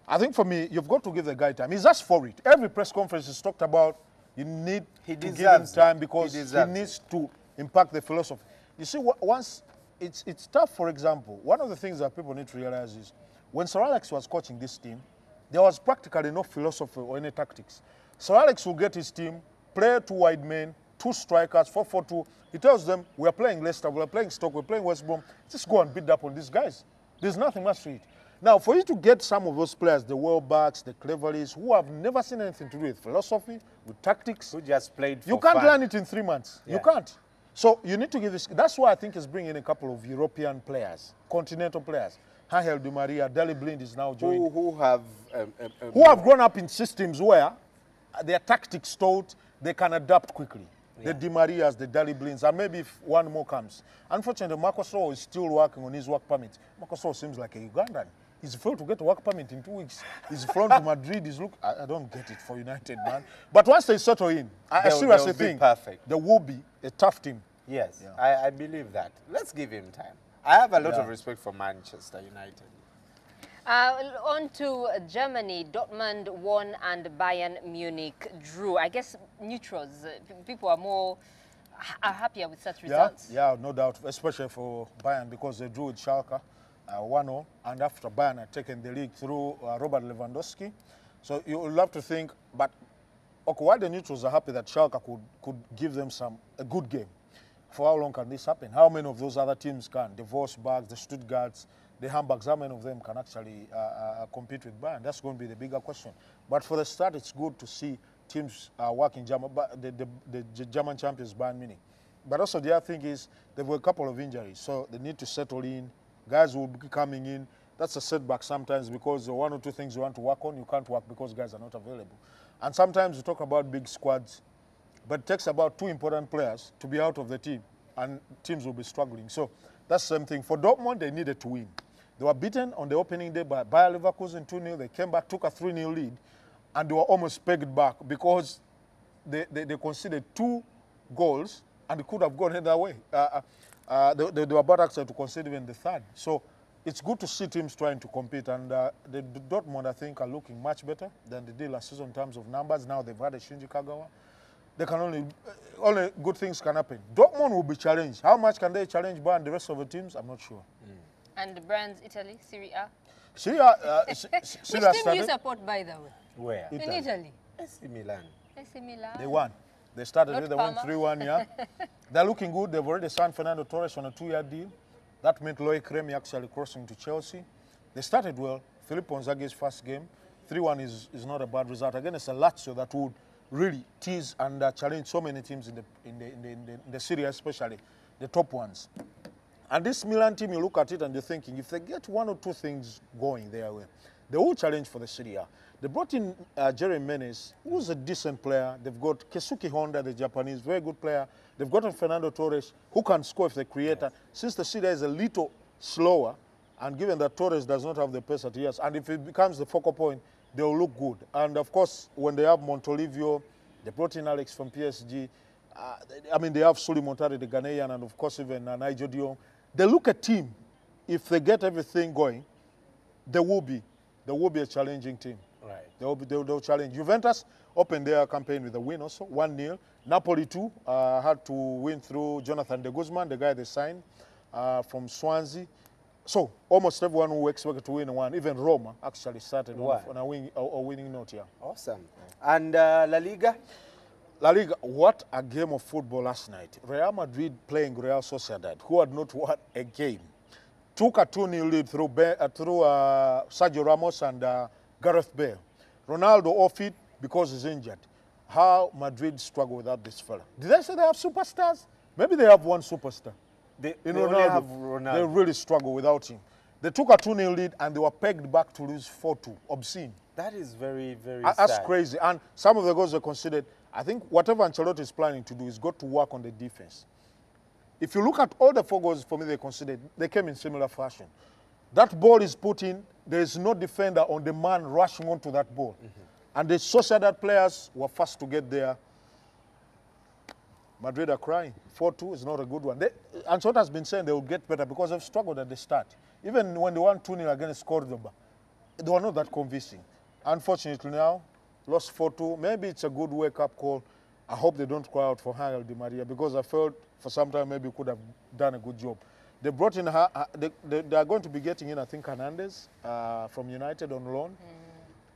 I think for me, you've got to give the guy time. He's asked for it. Every press conference is talked about. You need to give him time because he needs to impact the philosophy. You see, once it's tough. For example, one of the things that people need to realize is when Sir Alex was coaching this team, there was practically no philosophy or any tactics. Sir Alex will get his team, play 2 wide men, 2 strikers, 4-4-2. He tells them, we're playing Leicester, we're playing Stoke, we're playing West Brom. Just go and beat up on these guys. There's nothing much to it. Now, for you to get some of those players, the Welbacks, the Cleverleys, who have never seen anything to do with philosophy, with tactics. Who just played for You can't fun. learn it in 3 months. Yeah. You can't. So you need to give this. That's why I think he's bringing in a couple of European players, continental players. Angel Di Maria, Daley Blind is now joined. Who have grown up in systems where their tactics taught they can adapt quickly. The Di Marias, the Daley Blinds, and maybe if one more comes. Unfortunately, Marcos Rowe is still working on his work permit. Marcos Rowe seems like a Ugandan. He's failed to get a work permit in 2 weeks. He's flown to Madrid. I don't get it for United, man. But once they settle in, I seriously think there will be a tough team. Yes, yeah. I believe that. Let's give him time. I have a lot of respect for Manchester United. On to Germany. Dortmund won and Bayern Munich drew. I guess neutrals, people are happier with such results. Yeah, no doubt, especially for Bayern because they drew with Schalke 1-0, and after Bayern had taken the league through Robert Lewandowski. So you would love to think, but okay, why the neutrals are happy that Schalke could give them a good game. For how long can this happen? How many of those other teams can? The Wolfsburgs, the Stuttgarts, the Hamburgs, how many of them can actually compete with Bayern? That's going to be the bigger question. But for the start, it's good to see teams working German, the German champions, Bayern Munich. But also the other thing is there were a couple of injuries, so they need to settle in. Guys will be coming in. that's a setback sometimes because one or two things you want to work on, you can't work because guys are not available. And sometimes you talk about big squads, but it takes about 2 important players to be out of the team, and teams will be struggling. So that's the same thing. For Dortmund, they needed to win. They were beaten on the opening day by Bayer Leverkusen 2-0. They came back, took a 3-0 lead, and they were almost pegged back because they conceded 2 goals, and it could have gone either way. They were about actually to concede even the third. So it's good to see teams trying to compete, and the Dortmund, I think, are looking much better than they did last season in terms of numbers. Now they've had a Shinji Kagawa. They can only good things can happen. Dortmund will be challenged. How much can they challenge Bayern and the rest of the teams? I'm not sure. And the brands, Italy, Serie A? Serie A, Which team do you support, by the way? Where? In Italy. AC Milan. AC Milan. They won. They started Not with the win 3-1, yeah. They're looking good. They've already signed Fernando Torres on a 2-year deal. That meant Loic Remy actually crossing to Chelsea. They started well. Filippo Inzaghi's first game. 3-1 is not a bad result. Again, it's a Lazio that would really tease and challenge so many teams in the Serie A, especially the top ones. And this Milan team, you look at it and you're thinking, if they get 1 or 2 things going their way, they will challenge for the Serie A. They brought in Jerry Menes, who's a decent player. They've got Keisuke Honda, the Japanese, very good player. They've got Fernando Torres, who can score if they create. Yes. Since the Serie A is a little slower, and given that Torres does not have the pace that he has, and if it becomes the focal point, they'll look good. And of course, when they have Montolivio, they brought in Alex from PSG. I mean, they have Suli Montari, the Ghanaian, and of course even Nigel Dion. They look at team. If they get everything going, there will be a challenging team. Right. They'll challenge. Juventus opened their campaign with a win also, 1-0. Napoli too had to win through Jonathan de Guzman, the guy they signed from Swansea. So almost everyone who expected to win one, even Roma actually started on a winning note here. Awesome. And La Liga? La Liga, what a game of football last night. Real Madrid playing Real Sociedad, who had not won a game. Took a 2-0 lead through Sergio Ramos and Gareth Bale. Ronaldo off it because he's injured. How Madrid struggle without this fella. Did I say they have superstars? Maybe they have one superstar. They only have Ronaldo. They really struggle without him. They took a 2-0 lead and they were pegged back to lose 4-2. Obscene. That is very, very That's sad. crazy. And some of the goals they considered, I think whatever Ancelotti is planning to do is got to work on the defense. If you look at all the 4 goals for me they considered, they came in similar fashion. That ball is put in, there is no defender on the man rushing onto that ball. And the Sociedad players were fast to get there. Madrid are crying. 4-2 is not a good one. Ancelotti has been saying they will get better because they've struggled at the start. Even when they won 2-0 against Cordoba, they were not that convincing. Unfortunately now, lost 4-2. Maybe it's a good wake-up call. I hope they don't cry out for Angel Di Maria because I felt for some time maybe could have done a good job. They brought in, they are going to be getting in, I think, Hernandez from United on loan.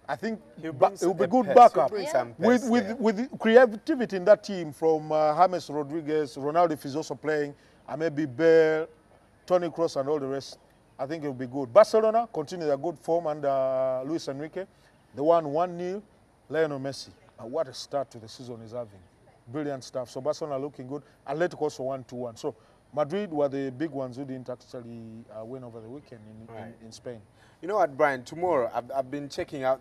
I think it will be good backup. With creativity in that team from James Rodriguez, Ronaldo if he's also playing, and maybe Bale, Toni Kroos and all the rest. I think it will be good. Barcelona continue their good form under Luis Enrique. They won 1-0. Lionel Messi. What a start to the season he's having. Brilliant stuff. So Barcelona looking good. Atletico also won 2-1. So Madrid were the big ones who didn't actually win over the weekend in Spain. You know what, Brian? Tomorrow, I've been checking out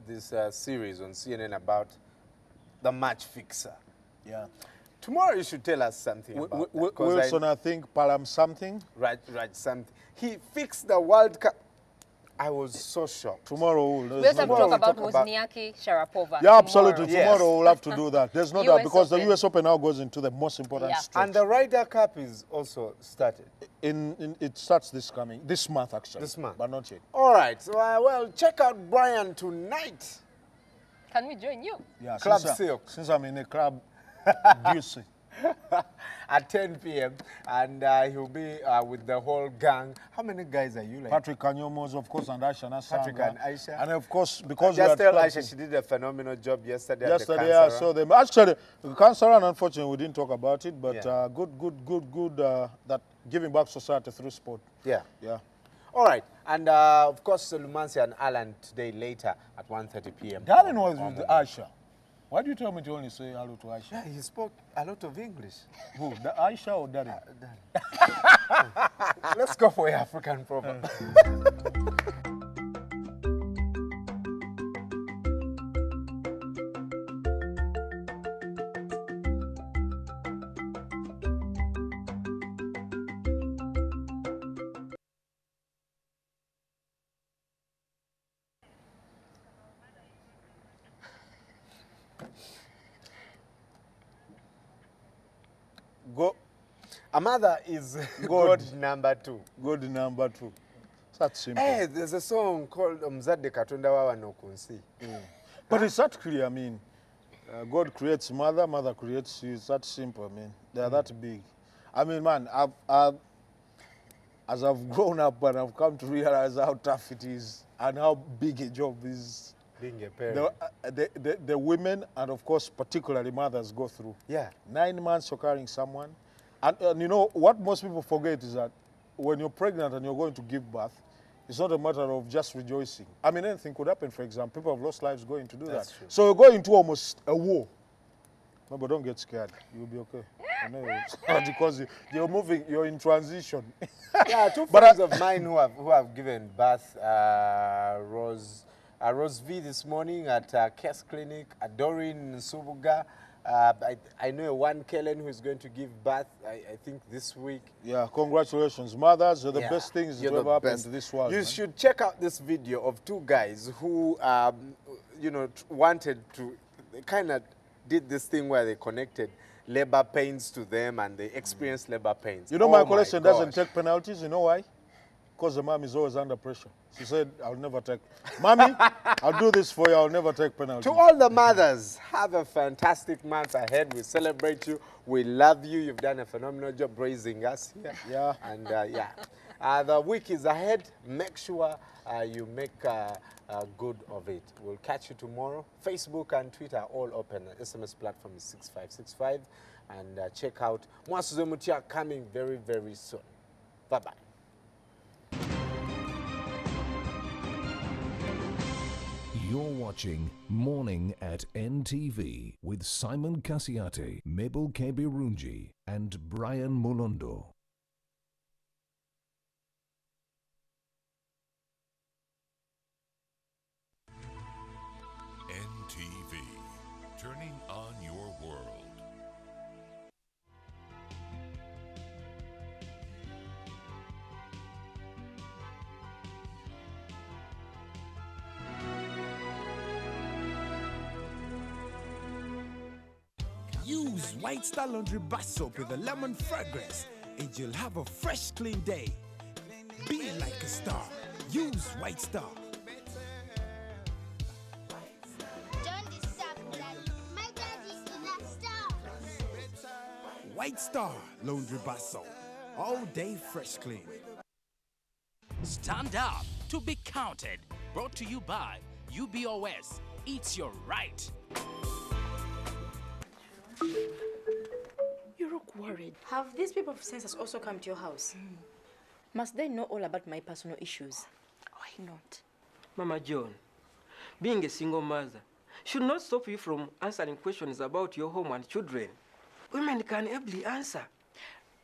this series on CNN about the match fixer. Yeah. Tomorrow you should tell us something about that. Wilson, I think, Palam something. Right, something. He fixed the World Cup. I was so shocked. Tomorrow we also have to talk about Wozniacki Sharapova. Yeah, absolutely. Tomorrow we'll have to do that. There's no doubt because the US Open now goes into the most important stretch. And the Ryder Cup is also started. It starts this month actually. This month. But not yet. All right. So, well, check out Brian tonight. Can we join you? Yeah, Club Silk. Since I'm in a club, juicy. At 10 p.m. and he'll be with the whole gang. How many guys are you like? Patrick Kanyomos, of course, and Aisha Nassanga. Patrick and Aisha. And of course, because just tell Aisha she did a phenomenal job yesterday at the yeah, so them. Actually, the cancer, unfortunately, we didn't talk about it, but good that giving back society through sport. Yeah. Yeah. All right. And, of course, Lumansi and Alan today later at 1:30 p.m. Darren was with Aisha. Why do you tell me to only say hello to Aisha? Yeah, he spoke a lot of English. Who? Aisha or Darren? Let's go for African proverb. Go. A mother is God number 2. God number 2. That's simple. Hey, there's a song called Mzadde Katonda Wawa no Kunsi. But it's that clear, I mean. God creates mother, mother creates you. It's that simple, I mean. They're that big. I mean, man, as I've grown up and I've come to realize how tough it is and how big a job is being a parent. The women and, of course, particularly mothers go through. Yeah. 9 months you're carrying someone. And you know, what most people forget is that when you're pregnant and you're going to give birth, it's not a matter of just rejoicing. I mean, anything could happen, for example. People have lost lives going to do That's that. true. So you're going into almost a war. No, but don't get scared. You'll be okay. I know because you're moving, you're in transition. Yeah, two friends of mine who have given birth, Rose V this morning at Kes Clinic, Doreen Subuga. I know one Kellen who is going to give birth, I think this week. Yeah, congratulations. Mothers are the best things that ever happened to this world. You should check out this video of 2 guys who, you know, wanted to, they kind of did this thing where they connected labor pains to them and they experienced labor pains. You know, my collection doesn't take penalties. You know why? Because the mom is always under pressure. She said, I'll never take. Mommy, I'll do this for you. I'll never take penalties. To all the mothers, have a fantastic month ahead. We celebrate you. We love you. You've done a phenomenal job raising us here. Yeah. And the week is ahead. Make sure you make good of it. We'll catch you tomorrow. Facebook and Twitter are all open. The SMS platform is 6565. And check out Mwasuze Mutia coming very, very soon. Bye-bye. You're watching Morning at NTV with Simon Kasiate, Mabel Kebirunji, and Brian Mulondo. NTV, turning on your world. Use White Star Laundry Bar Soap with a lemon fragrance and you'll have a fresh, clean day. Be like a star. Use White Star. White Star Laundry Bar Soap. All day fresh clean. Stand up to be counted. Brought to you by UBOS. It's your right. You look worried. Have these people of census also come to your house? Must they know all about my personal issues? Why not? Mama John, being a single mother should not stop you from answering questions about your home and children. Women can ably answer.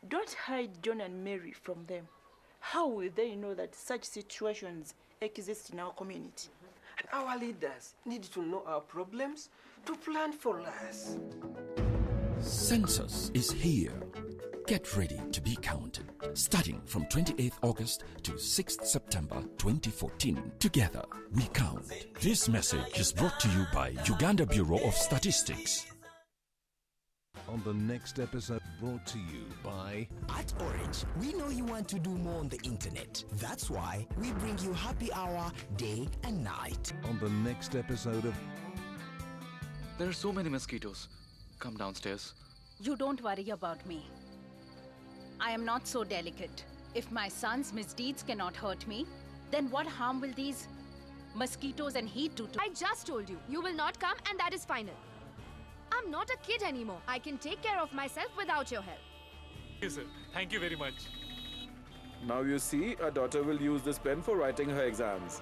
Don't hide John and Mary from them. How will they know that such situations exist in our community? And our leaders need to know our problems to plan for us. Census is here. Get ready to be counted. Starting from 28th August to 6th September 2014. Together, we count. This message is brought to you by Uganda Bureau of Statistics. On the next episode, brought to you by... At Orange, we know you want to do more on the internet. That's why we bring you happy hour day and night. On the next episode of... There are so many mosquitoes. Come downstairs. You don't worry about me. I am not so delicate. If my son's misdeeds cannot hurt me, then what harm will these mosquitoes and heat do to... I just told you, you will not come and that is final. I'm not a kid anymore. I can take care of myself without your help. Yes, sir. Thank you very much. Now you see, a daughter will use this pen for writing her exams.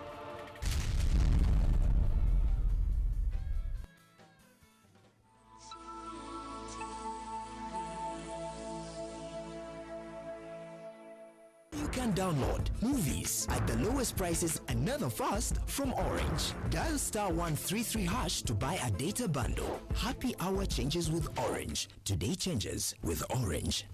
You can download movies at the lowest prices another fast from Orange. Dial star 133 hash to buy a data bundle. Happy hour changes with Orange. Today changes with Orange.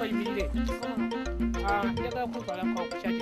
oyimirire njagala kutwala ku kyaki